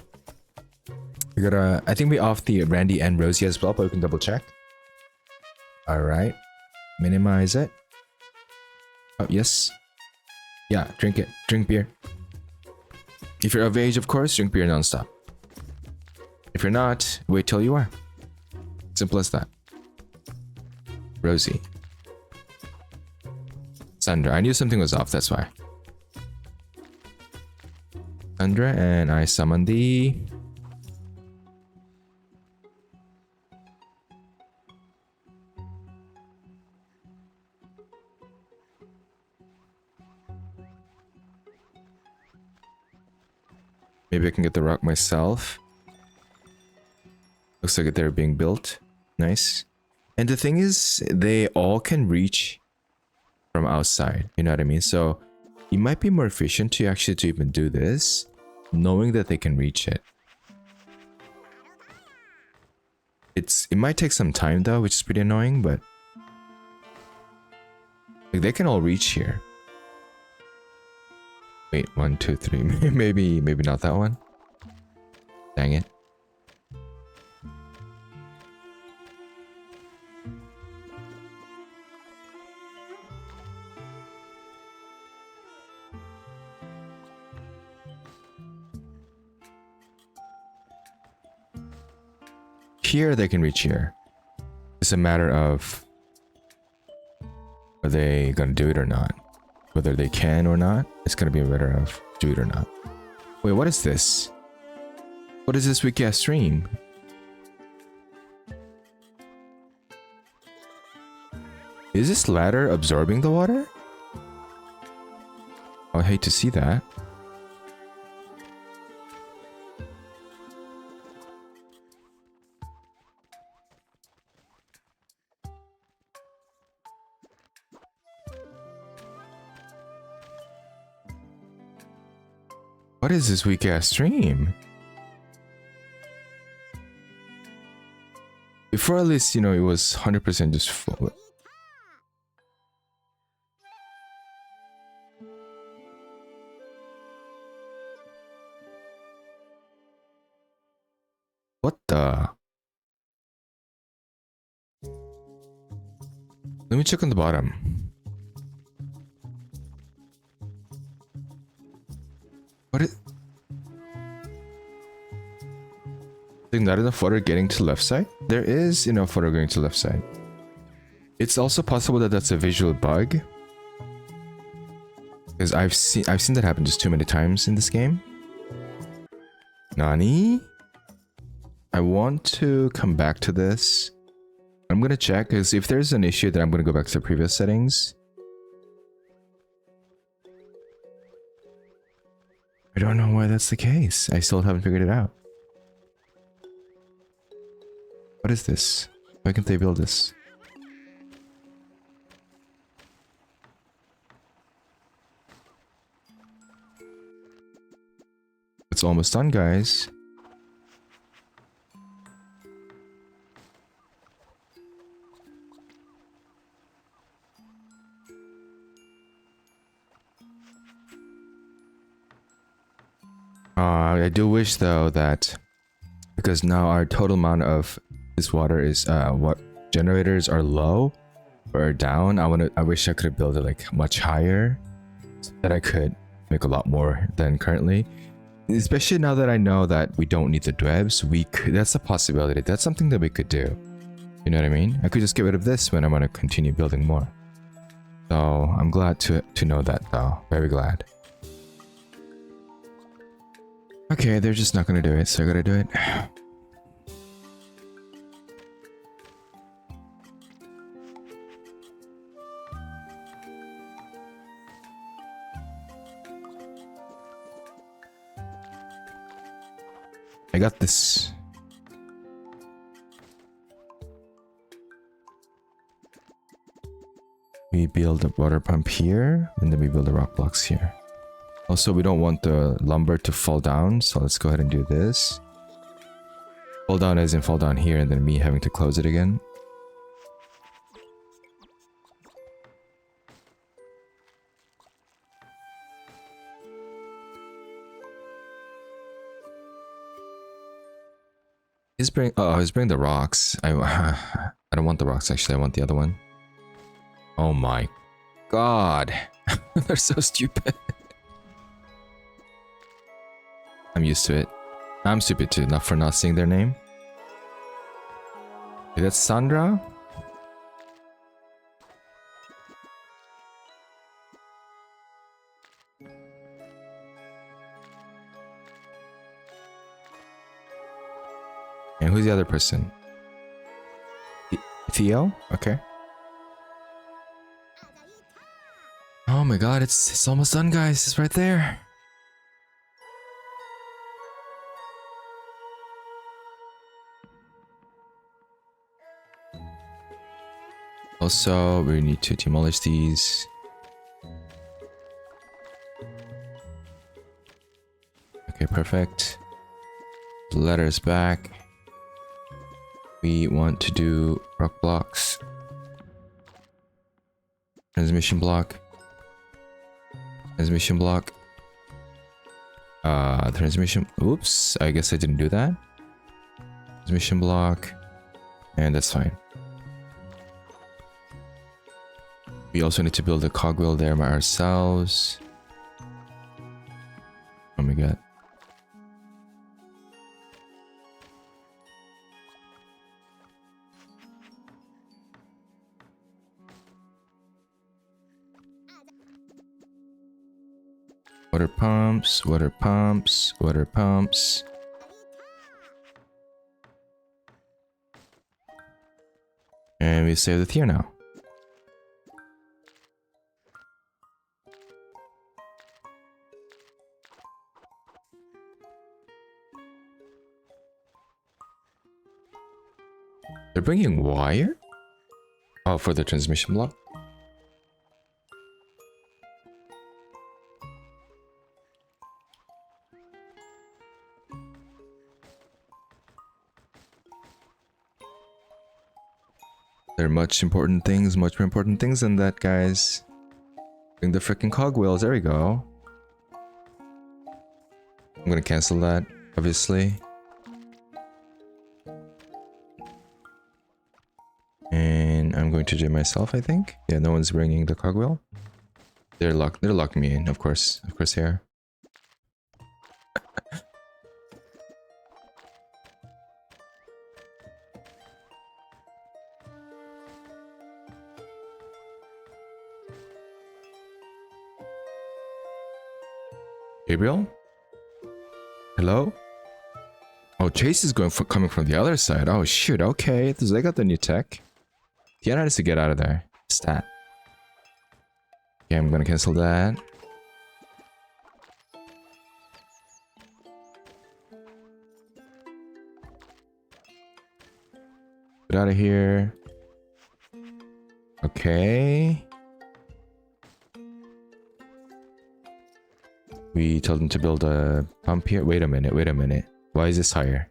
A: We gotta... I think we off the Randy and Rosie as well, but we can double check. Alright. Minimize it. Oh, yes. Yeah, drink it. Drink beer. If you're of age, of course, drink beer non-stop. If you're not, wait till you are. Simple as that. Rosie. Sandra. I knew something was off, that's why. Sandra, and I summon thee. Maybe I can get the rock myself. Looks like they're being built. Nice. And the thing is, they all can reach from outside. You know what I mean? So it might be more efficient to actually to even do this, knowing that they can reach it. It might take some time though, which is pretty annoying, but like, they can all reach here. Wait, 1, 2, 3. maybe not that one. Dang it. Here they can reach here. It's a matter of are they gonna do it or not. Whether they can or not, it's gonna be a matter of do it or not. Wait, what is this? What is this weak ass stream? Is this ladder absorbing the water? I hate to see that. What is this weak ass stream? Before at least, you know, it was 100% just full. What the? Let me check on the bottom. What is... I think not enough water getting to left side? There is enough water going to left side. It's also possible that that's a visual bug. Because I've seen that happen just too many times in this game. Nani? I want to come back to this. I'm gonna check, because if there's an issue, then I'm gonna go back to the previous settings. I don't know why that's the case. I still haven't figured it out. What is this? Why can't they build this? It's almost done, guys. I do wish though that because now our total amount of this water is what generators are low or down. I wish I could have built it like much higher so that I could make a lot more than currently. Especially now that I know that we don't need the dwebs, that's a possibility. That's something that we could do. You know what I mean? I could just get rid of this when I'm gonna continue building more. So I'm glad to know that though. Very glad. Okay, they're just not gonna do it, so I gotta do it. I got this. We build a water pump here, and then we build the rock blocks here. Also, we don't want the lumber to fall down, so let's go ahead and do this. Fall down as in fall down here, and then me having to close it again. He's bringing the rocks. I don't want the rocks actually, I want the other one. Oh my god. They're so stupid. I'm used to it. I'm stupid too, not for not seeing their name. Is that Sandra? And who's the other person? Theo? Okay. Oh my god, it's almost done, guys. It's right there. Also, we need to demolish these. Okay, perfect. The ladder is back. We want to do rock blocks. Transmission block. Transmission block. Transmission. Oops, I guess I didn't do that. Transmission block. And that's fine. We also need to build a cogwheel there by ourselves. Oh my god. Water pumps, water pumps, water pumps. And we save the tier now. They're bringing wire? Oh, for the transmission block? There are much more important things than that, guys. Bring the freaking cogwheels, there we go. I'm gonna cancel that, obviously. And I'm going to do it myself, I think. Yeah, no one's bringing the cogwheel. They're locking me in, of course here. Gabriel? Hello? Oh, Chase is coming from the other side. Oh shoot, okay. They got the new tech. Tiana needs to get out of there. Stat. Okay, I'm gonna cancel that. Get out of here. Okay. We told them to build a pump here. Wait a minute. Why is this higher?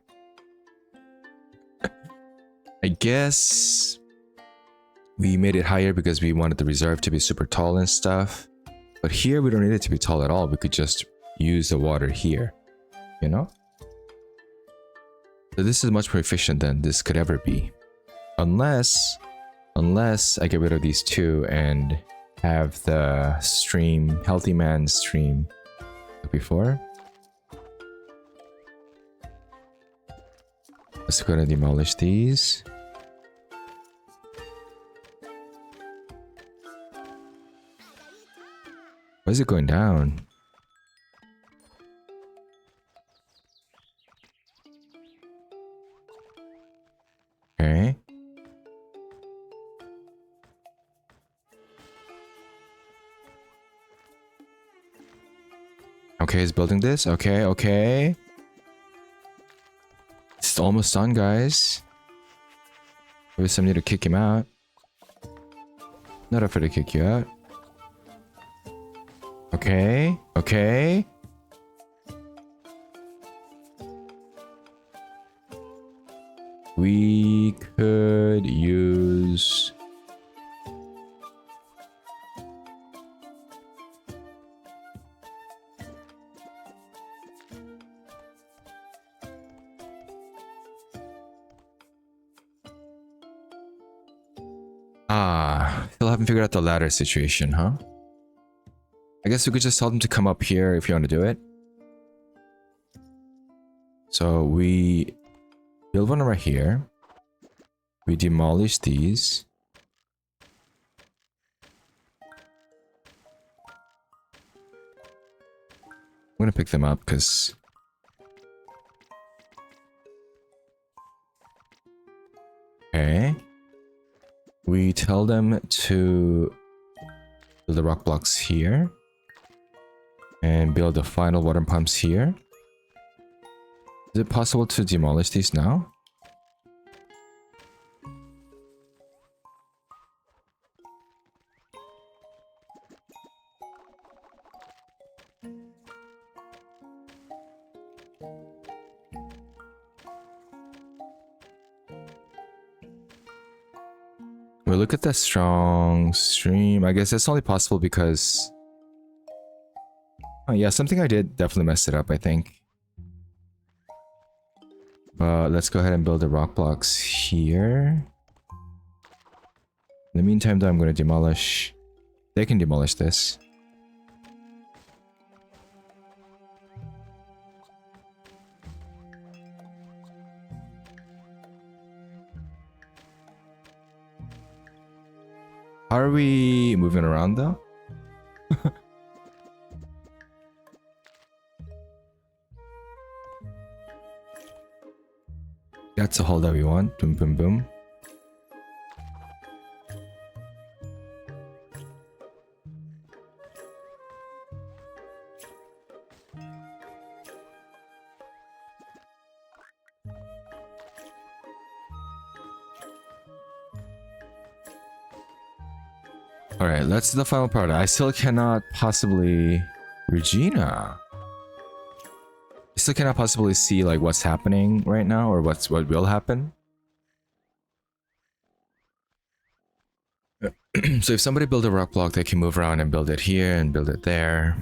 A: I guess we made it higher because we wanted the reserve to be super tall and stuff. But here we don't need it to be tall at all. We could just use the water here, you know? So this is much more efficient than this could ever be. Unless I get rid of these two and have the stream, healthy man stream like before. Let's go and demolish these. Why is it going down? Okay. Okay, he's building this. Okay. It's almost done, guys. Maybe some need to kick him out. Not afraid to kick you out. Okay. We could use... Still haven't figured out the ladder situation, huh? I guess we could just tell them to come up here if you want to do it. So we build one right here. We demolish these. I'm gonna pick them up because... Okay. We tell them to build the rock blocks here. And build the final water pumps here. Is it possible to demolish these now? We look at the strong stream. I guess that's only possible because... Oh yeah, something I did definitely messed it up, I think. Let's go ahead and build the rock blocks here. In the meantime though, I'm going to demolish... They can demolish this. How are we moving around though? That's a hole that we want. Boom, boom, boom. Alright, that's the final part. I still cannot possibly... Regina! I still cannot possibly see like what's happening right now or what will happen. So if somebody build a rock block, they can move around and build it here and build it there.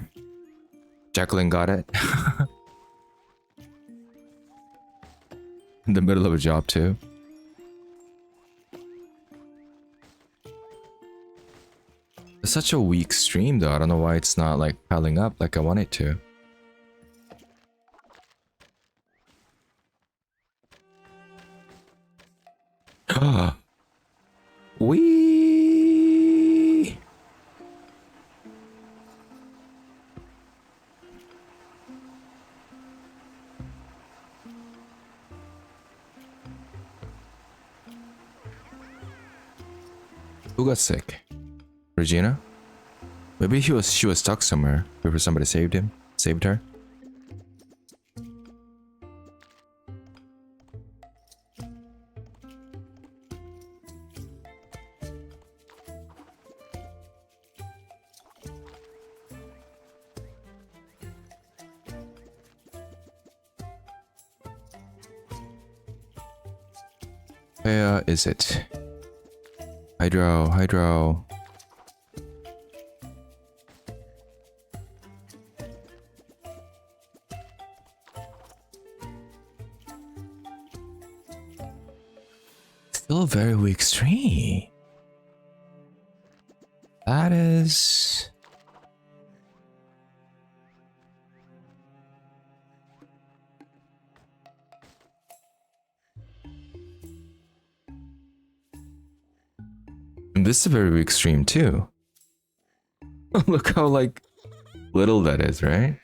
A: Jacqueline got it. In the middle of a job too. It's such a weak stream though. I don't know why it's not like piling up like I want it to. Wee. Who got sick? Regina? Maybe she was stuck somewhere before somebody saved her. Where is it? Hydro. Still a very weak stream. That is... And this is a very weak stream too. Look how like little that is, right?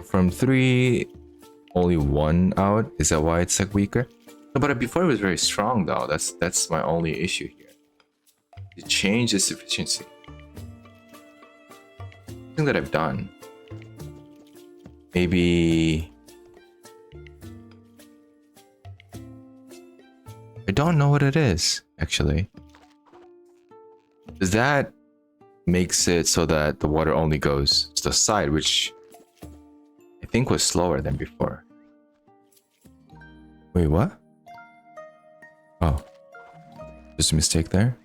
A: From 3, only 1 out. Is that why it's like weaker? No, but before it was very strong though. That's my only issue here. The change is efficiency. Something that I've done. Maybe... I don't know what it is, actually. That makes it so that the water only goes to the side, which I think was slower than before. Wait, what? Oh. Just a mistake there?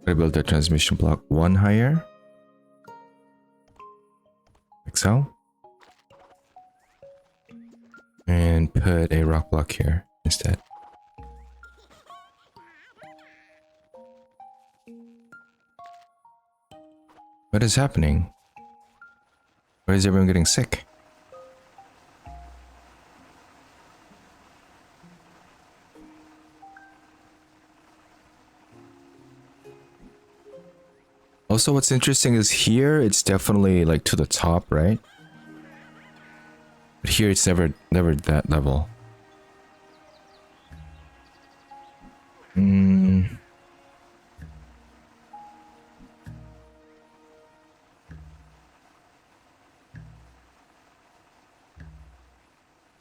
A: I build the transmission block 1 higher. Like so. And put a rock block here. instead. What is happening? Why is everyone getting sick? Also, what's interesting is here, it's definitely like to the top, right? But here it's never that level.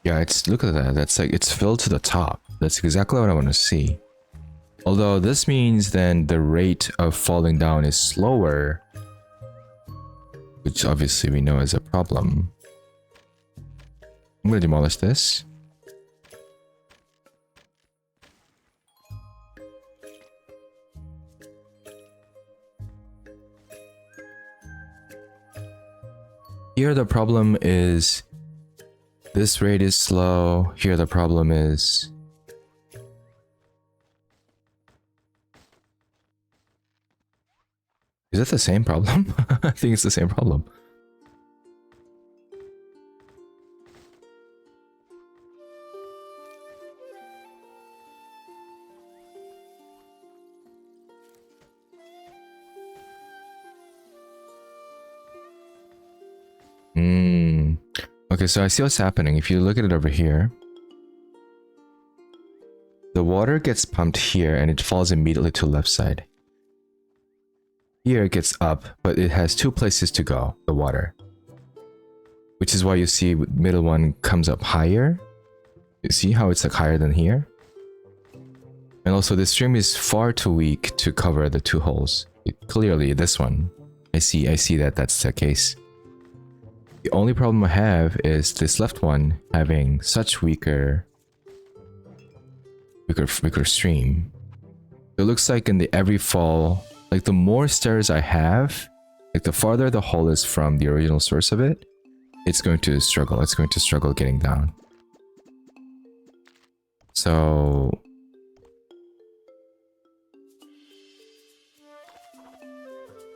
A: Yeah, it's, look at that. That's like, it's filled to the top. That's exactly what I want to see. Although this means then the rate of falling down is slower, which obviously we know is a problem. I'm gonna demolish this. Here the problem is this rate is slow. Here the problem is it the same problem? I think it's the same problem. Okay, so I see what's happening. If you look at it over here, the water gets pumped here and it falls immediately to the left side. Here it gets up, but it has two places to go, the water. Which is why you see middle one comes up higher. You see how it's like higher than here? And also the stream is far too weak to cover the two holes. Clearly this one, I see that that's the case. The only problem I have is this left one having such weaker stream. It looks like in the every fall, like the more stairs I have, like the farther the hole is from the original source of it, it's going to struggle. It's going to struggle getting down. So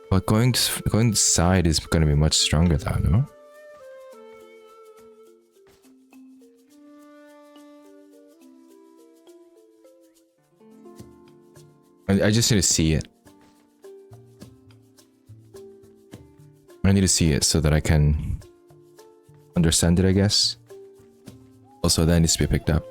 A: but going side is going to be much stronger though, no? I just need to see it. I need to see it so that I can understand it, I guess. Also, that needs to be picked up.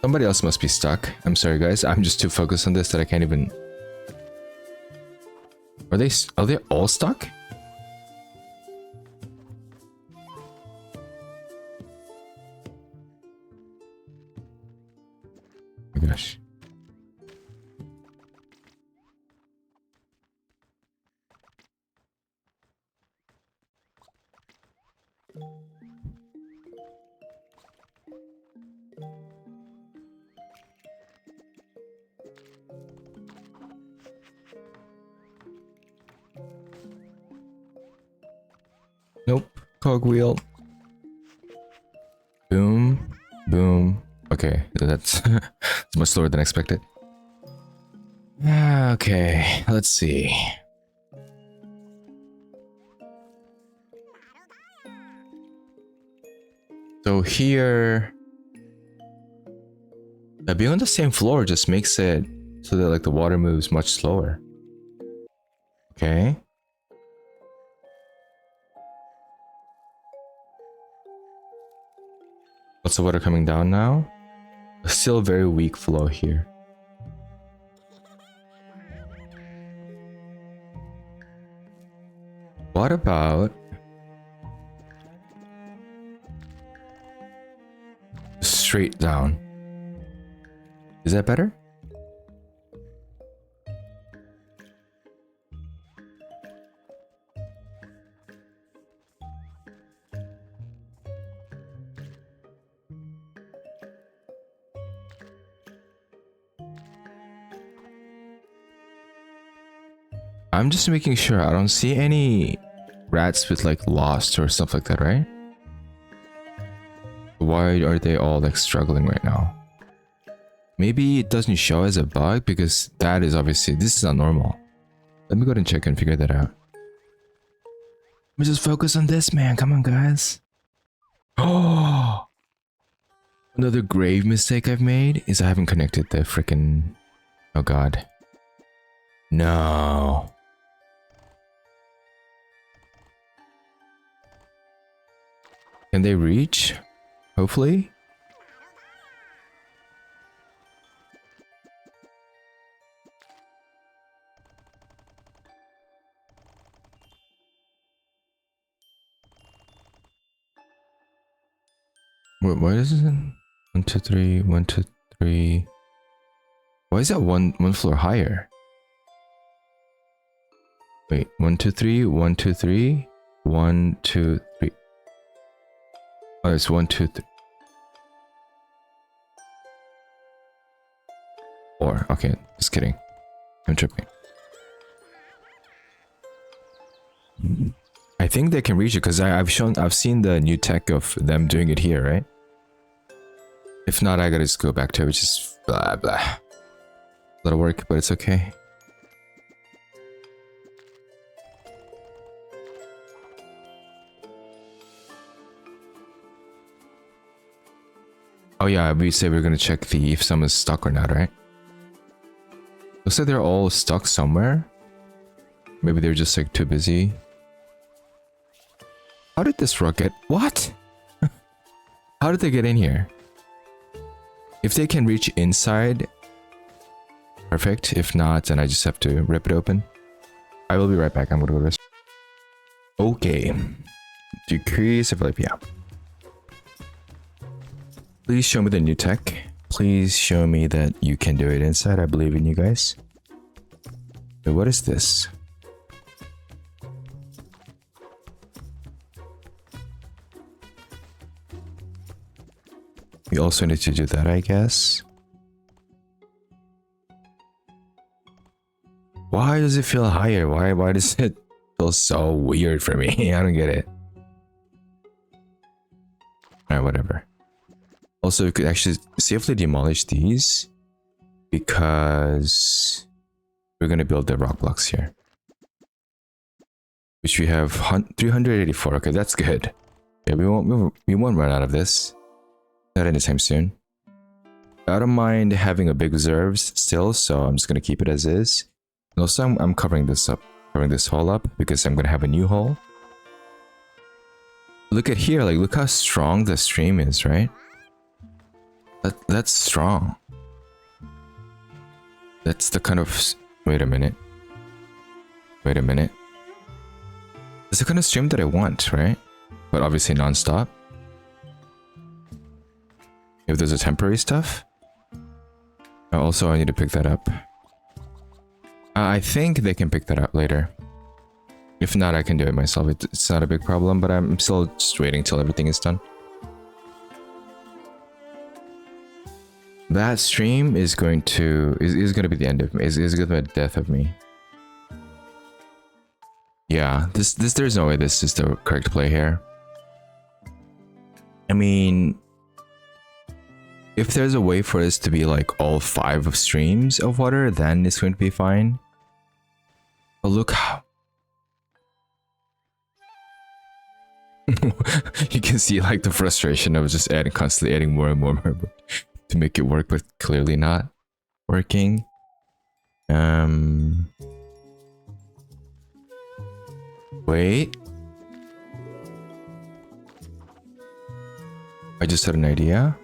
A: Somebody else must be stuck. I'm sorry, guys. I'm just too focused on this that I can't even... Are they all stuck? Oh my gosh. Nope. Cogwheel. Boom. Boom. Okay, that's it's much slower than expected. Okay, let's see. So here, being on the same floor just makes it so that like the water moves much slower. Okay. What's the water coming down now? Still very weak flow here. What about straight down? Is that better? I'm just making sure I don't see any rats with like lost or stuff like that, right? Why are they all like struggling right now? Maybe it doesn't show as a bug because that is obviously, this is not normal. Let me go ahead and check and figure that out. Let me just focus on this, man. Come on, guys. Oh, another grave mistake I've made is I haven't connected the freaking. Oh god. No. Can they reach? Hopefully. What is it? 1, 2, 3, 1, 2, 3. Why is that one floor higher? Wait, 1, 2, 3, 1, 2, 3, 1, 2, 3. Oh, it's 1, 2, 3. 4. Okay, just kidding. I'm tripping. I think they can reach it because I've seen the new tech of them doing it here, right? If not, I gotta just go back to it, which is blah blah. A lot of work, but it's okay. Oh yeah, we said we're gonna check if someone's stuck or not, right? Looks like they're all stuck somewhere. Maybe they're just like too busy. How did this rocket? What? How did they get in here? If they can reach inside, perfect. If not, then I just have to rip it open. I will be right back. I'm gonna go to this. Okay. Decrease of life, yeah. Please show me the new tech. Please show me that you can do it inside. I believe in you guys. So what is this? We also need to do that, I guess. Why does it feel higher? Why does it feel so weird for me? I don't get it. Alright, whatever. Also, we could actually safely demolish these because we're gonna build the rock blocks here. Which we have 384. Okay, that's good. Yeah, we won't run out of this. Not anytime soon. I don't mind having a big reserves still, so I'm just gonna keep it as is. And also, I'm covering this up, covering this hole up because I'm gonna have a new hole. Look at here, like look how strong the stream is, right? That's strong. That's the kind of. Wait a minute. Wait a minute. It's the kind of stream that I want, right? But obviously non-stop. If there's a temporary stuff. Also, I need to pick that up. I think they can pick that up later. If not, I can do it myself. It's not a big problem, but I'm still just waiting till everything is done. That stream is going to be the end of me. Is going to be the death of me. Yeah, there's no way this is the correct play here. I mean, if there's a way for this to be like all 5 of streams of water, then it's going to be fine. But look how you can see like the frustration of just constantly adding more and more to make it work, but clearly not working. Wait. I just had an idea.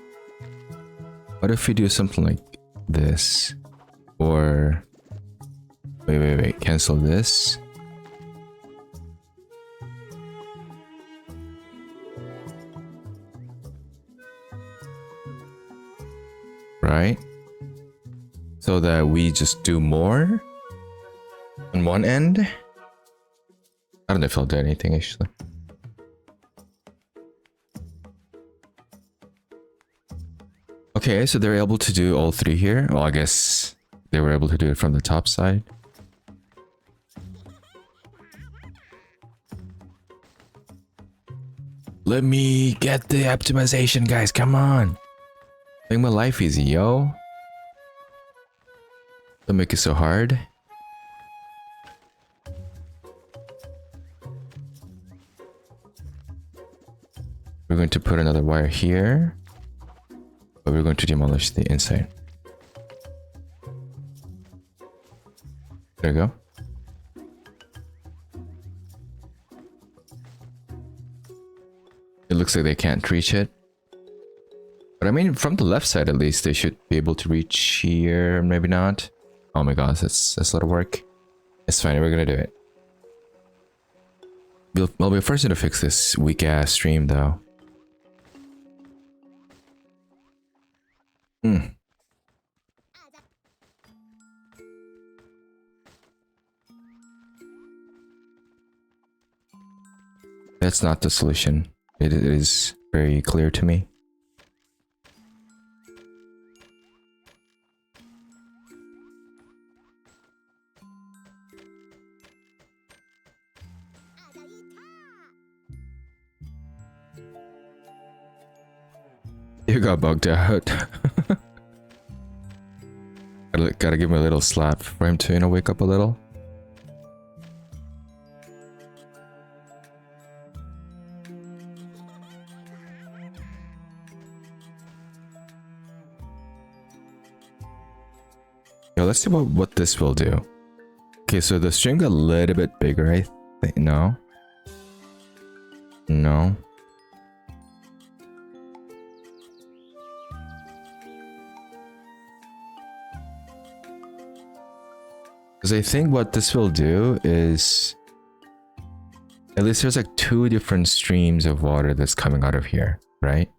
A: What if we do something like this? Or wait, cancel this. Right? So that we just do more on one end. I don't know if I'll do anything actually. Okay, so they're able to do all 3 here. Well, I guess they were able to do it from the top side. Let me get the optimization, guys. Come on. Make my life easy, yo. Don't make it so hard. We're going to put another wire here. But we're going to demolish the inside. There we go. It looks like they can't reach it. But I mean, from the left side at least, they should be able to reach here. Maybe not. Oh my gosh, that's a lot of work. It's fine, we're gonna do it. Well, we're first gonna fix this weak ass stream though. That's not the solution. It is very clear to me. You got bugged out. Gotta give him a little slap for him to, wake up a little. Yo, let's see what this will do. Okay, so the stream got a little bit bigger, I think. No. No. Because I think what this will do is... At least there's like 2 different streams of water that's coming out of here, right?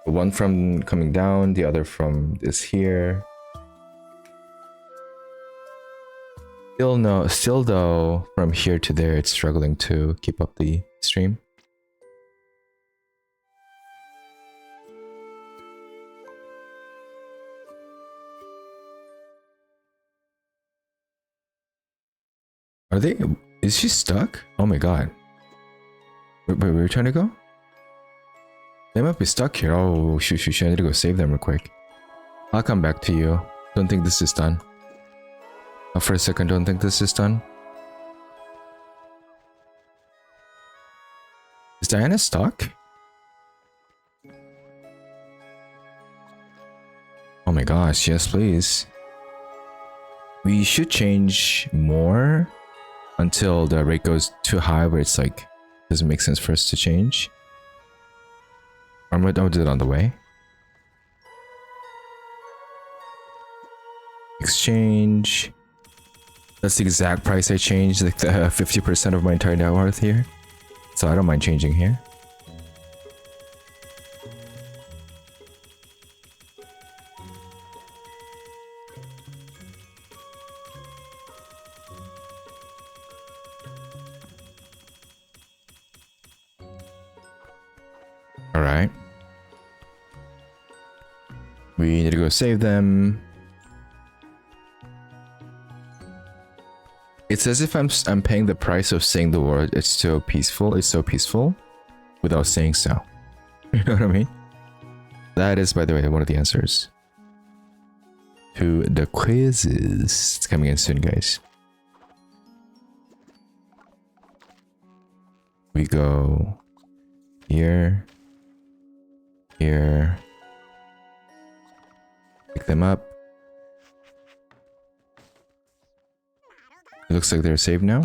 A: One from coming down, the other from this here. Still though, from here to there, it's struggling to keep up the stream. Are they? Is she stuck? Oh my god. Wait, where are we trying to go? They might be stuck here. Oh, shoot. I need to go save them real quick. I'll come back to you. Don't think this is done. For a second, don't think this is done. Is Diana stuck? Oh my gosh, yes please. We should change more until the rate goes too high where it's like, doesn't make sense for us to change. I'm gonna do it on the way. Exchange. That's the exact price I changed, like the 50% of my entire net worth here. So I don't mind changing here. Alright. We need to go save them. It's as if I'm paying the price of saying the word. It's so peaceful. It's so peaceful without saying so. You know what I mean? That is, by the way, one of the answers to the quizzes. It's coming in soon, guys. We go here, here, pick them up. It looks like they're saved now.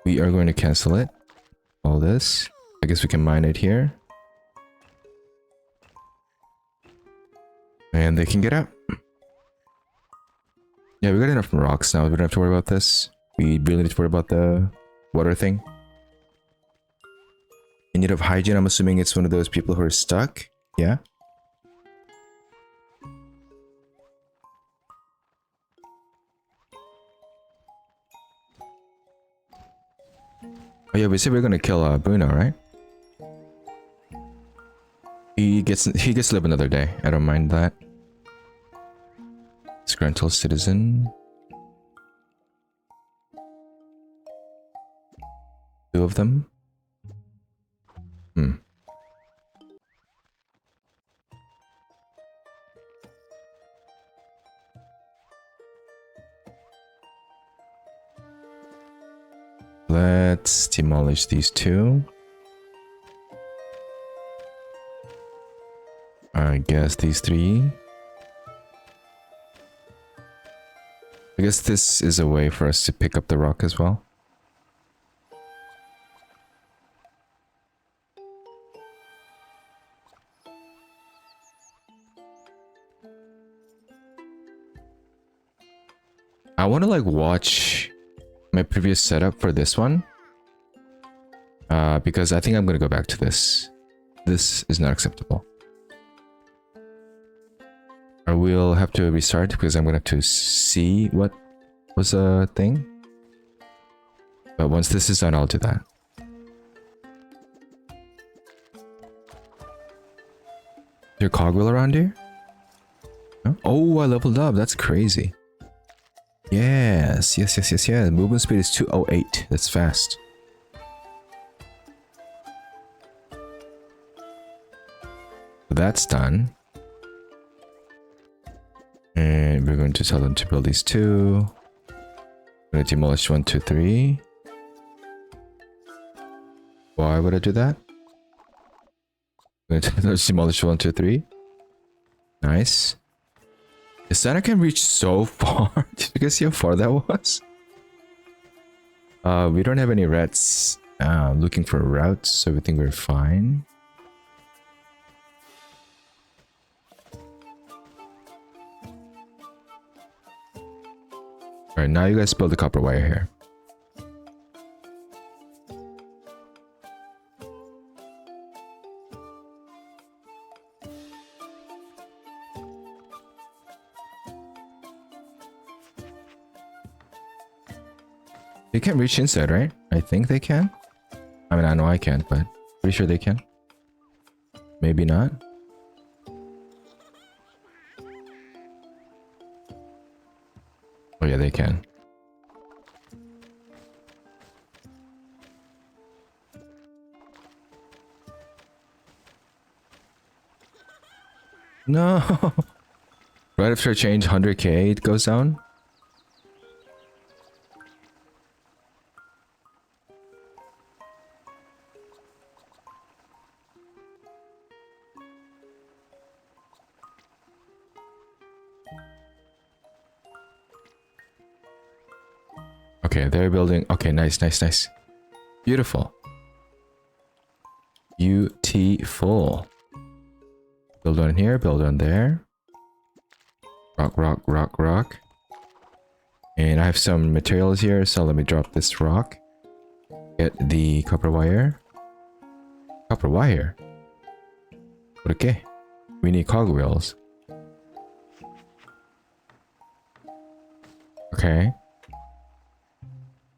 A: We are going to cancel it. All this. I guess we can mine it here. And they can get out. Yeah, we got enough rocks now. We don't have to worry about this. We really need to worry about the water thing. In need of hygiene, I'm assuming it's one of those people who are stuck. Yeah. Oh yeah, we said we're gonna kill Bruno, right? He gets to live another day. I don't mind that. Disgruntled citizen. 2 of them. Let's demolish these 2. I guess these 3. I guess this is a way for us to pick up the rock as well. I want to like watch my previous setup for this one. Because I think I'm going to go back to this. This is not acceptable. I will have to restart because I'm going to have to see what was a thing. But once this is done, I'll do that. Is there a cogwheel around here? No? Oh, I leveled up. That's crazy. Yes. Movement speed is 208. That's fast. That's done. And we're going to tell them to build these 2. I'm going to demolish 1, 2, 3. Why would I do that? I'm going to demolish 1, 2, 3. Nice. The center can reach so far. Did you guys see how far that was? We don't have any rats looking for routes, so we think we're fine. Alright, now you guys build the copper wire here. They can reach inside, right? I think they can. I mean, I know I can't, but pretty sure they can. Maybe not. Oh yeah, they can. No! Right after I change 100k, it goes down? Okay, they're building. Okay, nice. Beautiful. Beautiful. Build on here, build on there. Rock. And I have some materials here, so let me drop this rock. Get the copper wire. Copper wire? Okay. We need cogwheels. Okay.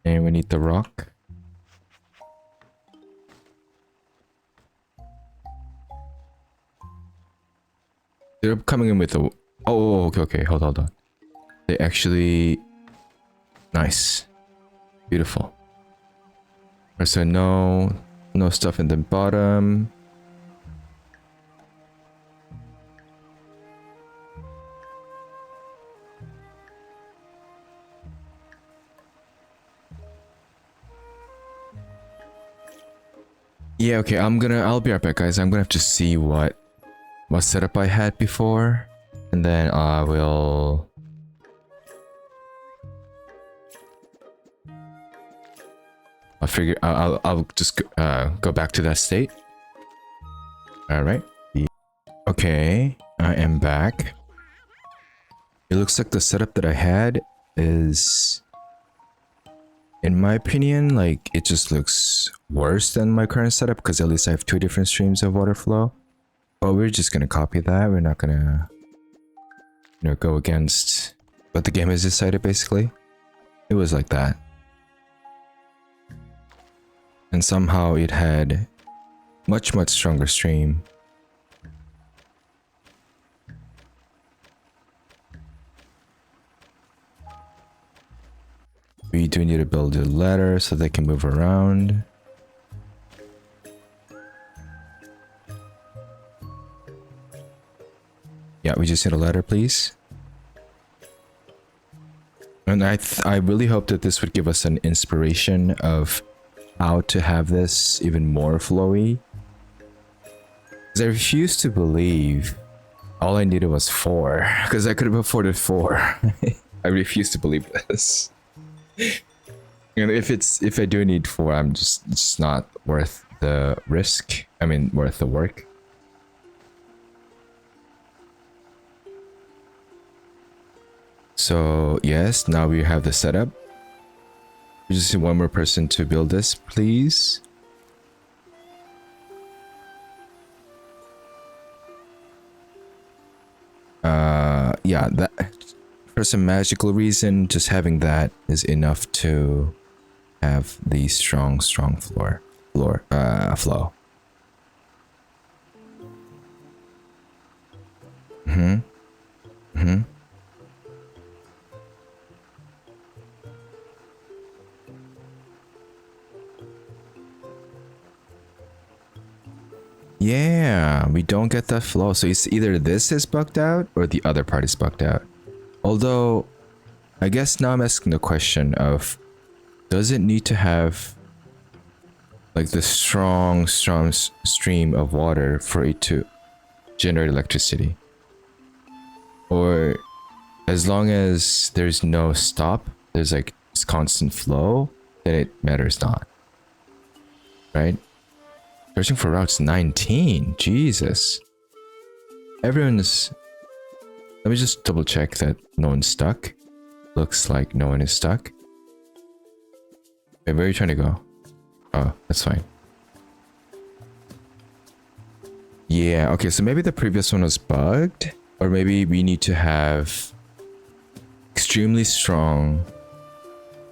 A: And we need the rock. They're coming in with the... Oh, okay. Hold on. They actually... Nice. Beautiful. So no stuff in the bottom. Yeah, okay, I'll be right back, guys. I'm gonna have to see what setup I had before, and then I will... I'll just go back to that state. Alright. Okay, I am back. It looks like the setup that I had is... In my opinion, like, it just looks worse than my current setup because at least I have 2 different streams of water flow. But we're just gonna copy that. We're not gonna, go against what the game has decided, basically. It was like that. And somehow it had much stronger stream. We do need to build a ladder so they can move around. Yeah, we just hit a ladder, please. And I really hope that this would give us an inspiration of how to have this even more flowy. Because I refuse to believe all I needed was 4. Because I could have afforded 4. I refuse to believe this. And if I do need 4, it's just not worth the risk. I mean, worth the work. So yes, now we have the setup. We just need one more person to build this, please. Yeah, that for some magical reason, just having that is enough to have the strong flow. Yeah, we don't get that flow. So it's either this is bugged out or the other part is bugged out. Although, I guess now I'm asking the question of, does it need to have like the strong stream of water for it to generate electricity? Or as long as there's no stop, there's like constant flow, then it matters not. Right? Searching for routes 19. Jesus. Everyone's... Let me just double check that no one's stuck. Looks like no one is stuck. Wait, where are you trying to go? Oh, that's fine. Yeah, okay, so maybe the previous one was bugged. Or maybe we need to have extremely strong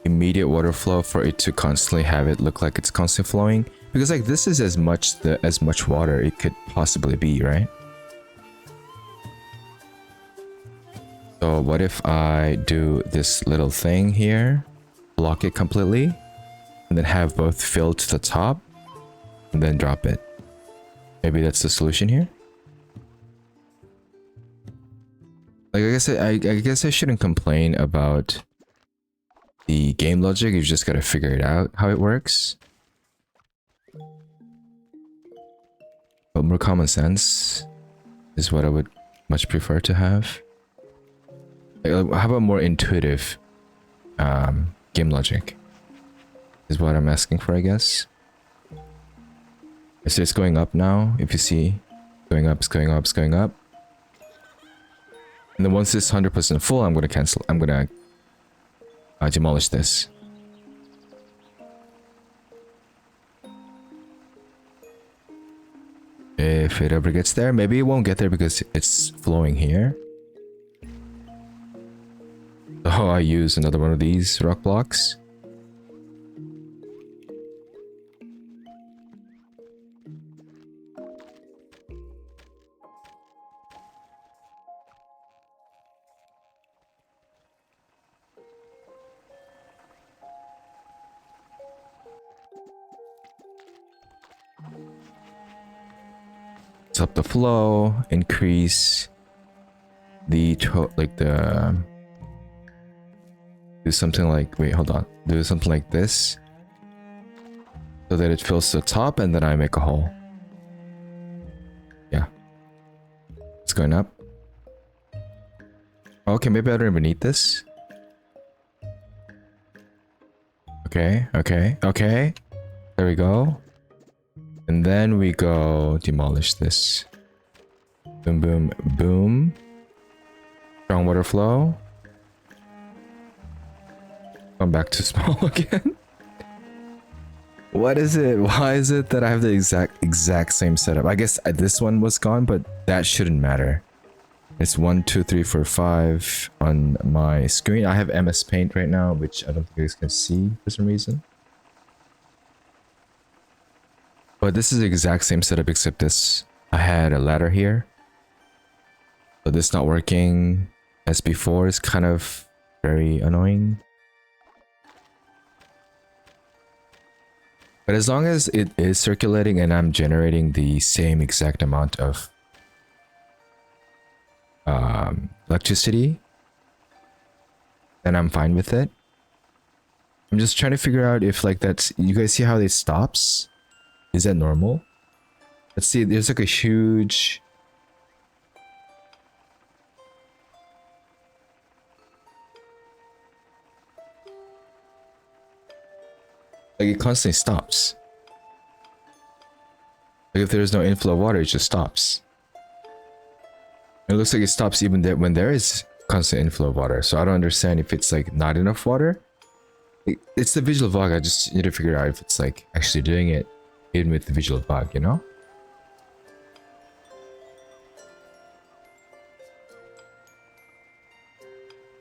A: immediate water flow for it to constantly have it look like it's constantly flowing. Because like this is as much water it could possibly be, right? So what if I do this little thing here, block it completely, and then have both fill to the top, and then drop it? Maybe that's the solution here. Like I guess I shouldn't complain about the game logic. You just gotta figure it out how it works. But more common sense is what I would much prefer to have. Like, how about more intuitive game logic? Is what I'm asking for, I guess. So it's going up now. If you see, going up, it's going up, it's going up. And then once it's 100% full, I'm gonna cancel. I'm gonna demolish this. If it ever gets there, maybe it won't get there because it's flowing here. So I use another one of these rock blocks. Up the flow, increase the do something like, wait, hold on, do something like this so that it fills the top, and then I make a hole. Yeah, it's going up. Okay, maybe I don't even need this. Okay, there we go. And then we go demolish this. Boom, boom, boom. Strong water flow. Come back to small again. What is it? Why is it that I have the exact same setup? I guess this one was gone, but that shouldn't matter. It's 1, 2, 3, 4, 5 on my screen. I have MS Paint right now, which I don't think you guys can see for some reason. But this is the exact same setup, except this. I had a ladder here. So this not working as before is kind of very annoying. But as long as it is circulating and I'm generating the same exact amount of electricity, then I'm fine with it. I'm just trying to figure out if like that's, you guys see how it stops? Is that normal? Let's see, there's like a huge... Like it constantly stops. Like if there's no inflow of water, it just stops. It looks like it stops even there when there is constant inflow of water. So I don't understand if it's like not enough water. It's the visual bug. I just need to figure out if it's like actually doing it even with the visual bug, you know?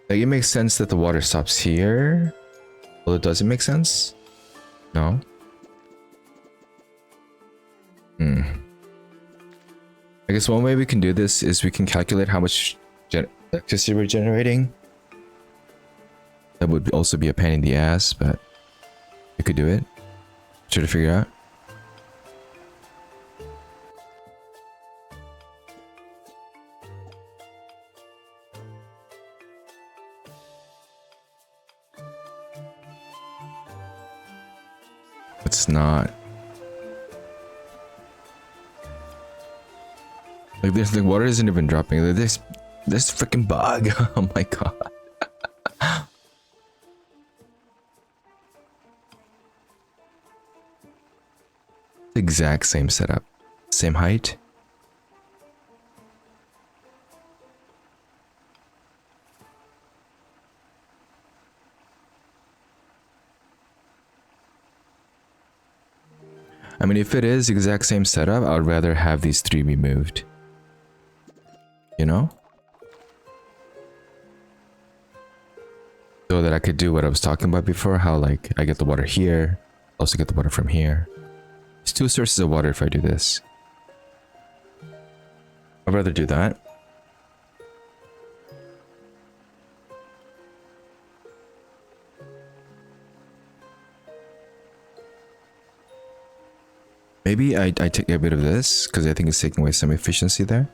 A: Like it makes sense that the water stops here. Well, it doesn't make sense. No. I guess one way we can do this is we can calculate how much electricity we're generating. That would also be a pain in the ass, but we could do it. Try to figure out. It's not. Like this, the water isn't even dropping. Like this freaking bug. Oh my god. Exact same setup, same height. I mean, if it is exact same setup, I would rather have these three removed. You know? So that I could do what I was talking about before, how like I get the water here, also get the water from here. It's two sources of water if I do this. I'd rather do that. Maybe I take a bit of this because I think it's taking away some efficiency there.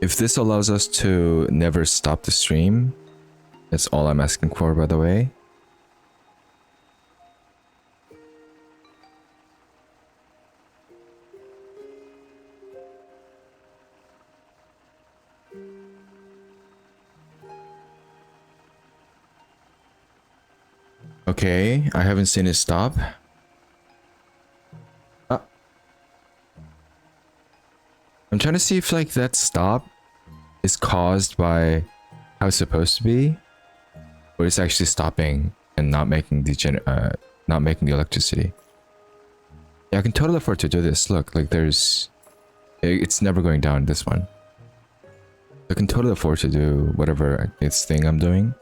A: If this allows us to never stop the stream, that's all I'm asking for, by the way. Okay, I haven't seen it stop. I'm trying to see if like that stop is caused by how it's supposed to be, or it's actually stopping and not making the electricity. Yeah, I can totally afford to do this. Look, like it's never going down, this one. I can totally afford to do whatever it's thing I'm doing.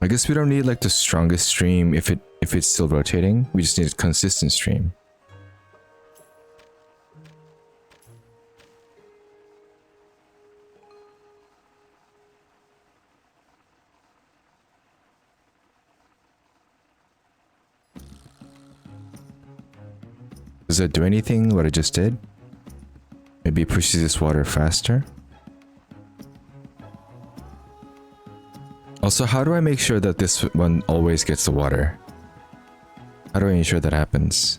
A: I guess we don't need like the strongest stream if it's still rotating. We just need a consistent stream. Does that do anything, what I just did? Maybe it pushes this water faster. Also, how do I make sure that this one always gets the water? How do I ensure that happens?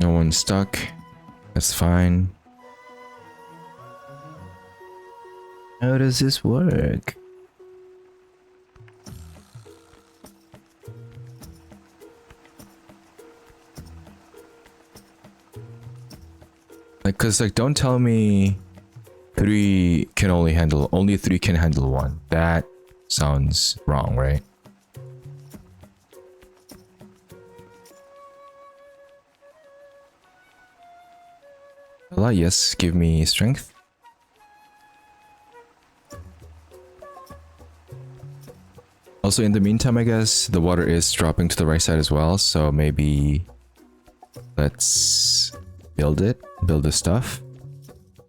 A: No one's stuck. That's fine. How does this work? Like, cause like, don't tell me only 3 can handle 1. That sounds wrong, right? Hello, yes, give me strength. Also, in the meantime, I guess the water is dropping to the right side as well, so maybe let's build the stuff.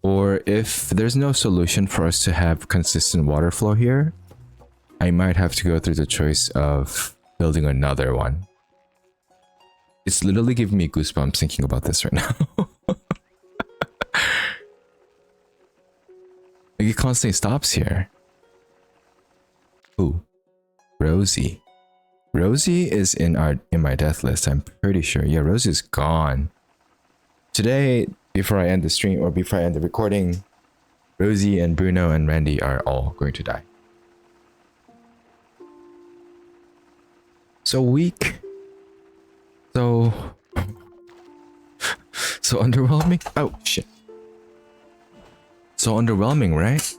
A: Or if there's no solution for us to have consistent water flow here, I might have to go through the choice of building another one. It's literally giving me goosebumps thinking about this right now. Like, it constantly stops here. Ooh. Rosie. Rosie is in my death list, I'm pretty sure. Yeah, Rosie's gone. Today, before I end the stream or before I end the recording, Rosie and Bruno and Randy are all going to die. So weak. So underwhelming. Oh shit. So underwhelming, right?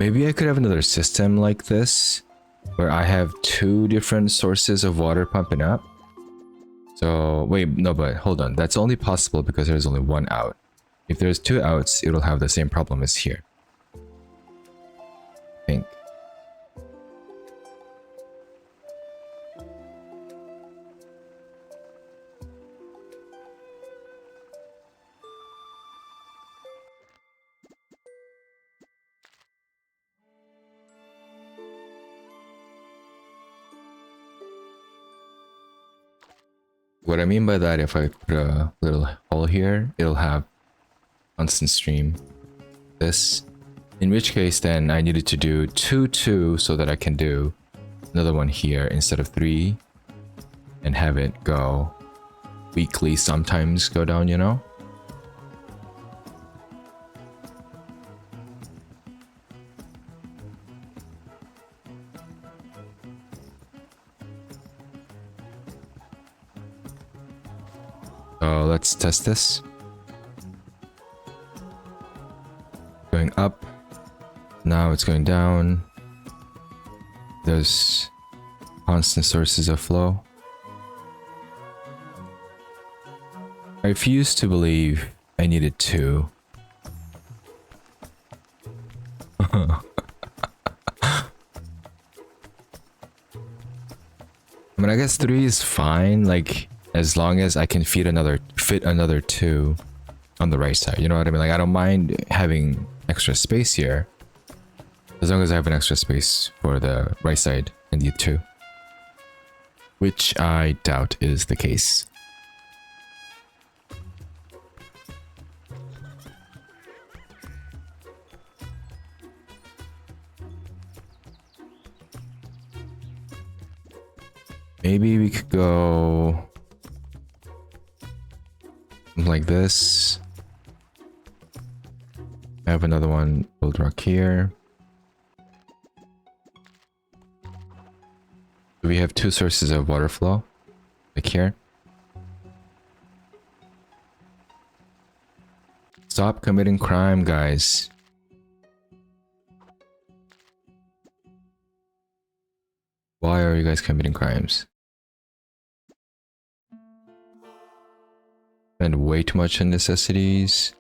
A: Maybe I could have another system like this, where I have 2 different sources of water pumping up. So, wait, no, but hold on. That's only possible because there's only 1 out. If there's 2 outs, it'll have the same problem as here. I think. What I mean by that, if I put a little hole here, it'll have constant stream. This. In which case, then I needed to do 2 so that I can do another one here instead of 3 and have it go weekly, sometimes go down, you know? So let's test this. Going up. Now it's going down. There's constant sources of flow. I refuse to believe I needed 2. I mean, I guess 3 is fine, like, as long as I can fit another 2 on the right side. You know what I mean? Like, I don't mind having extra space here, as long as I have an extra space for the right side and the 2. Which I doubt is the case. Maybe we could go like this. I have another one, build rock here. We have 2 sources of water flow, like here. Stop committing crime, guys. Why are you guys committing crimes? Spend way too much on necessities.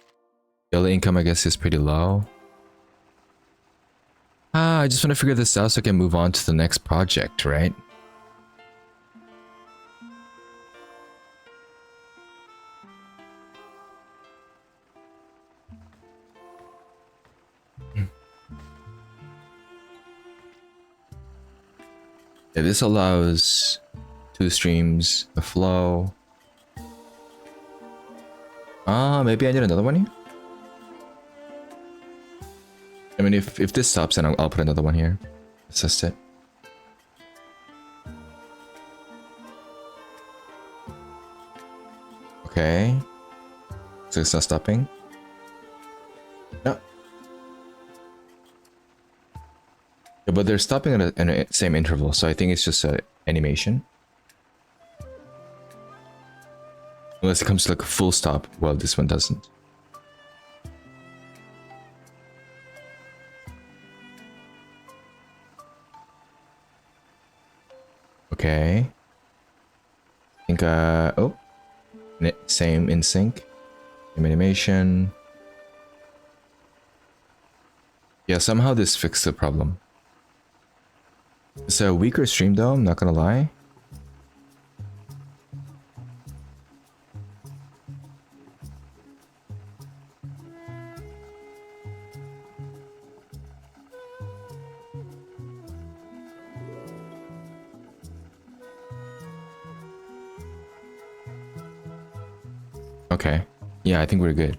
A: Daily income, I guess, is pretty low. I just want to figure this out so I can move on to the next project, right? Yeah, this allows 2 streams of flow. Maybe I need another one here? I mean, if this stops, then I'll put another one here. Assist it. Okay. So it's not stopping. No. Yeah, but they're stopping in a same interval, so I think it's just a animation. Unless it comes to like a full stop. Well, this one doesn't. Okay. think, oh, same in sync, same animation. Yeah, somehow this fixed the problem. It's a weaker stream though, I'm not gonna lie. Okay. Yeah, I think we're good.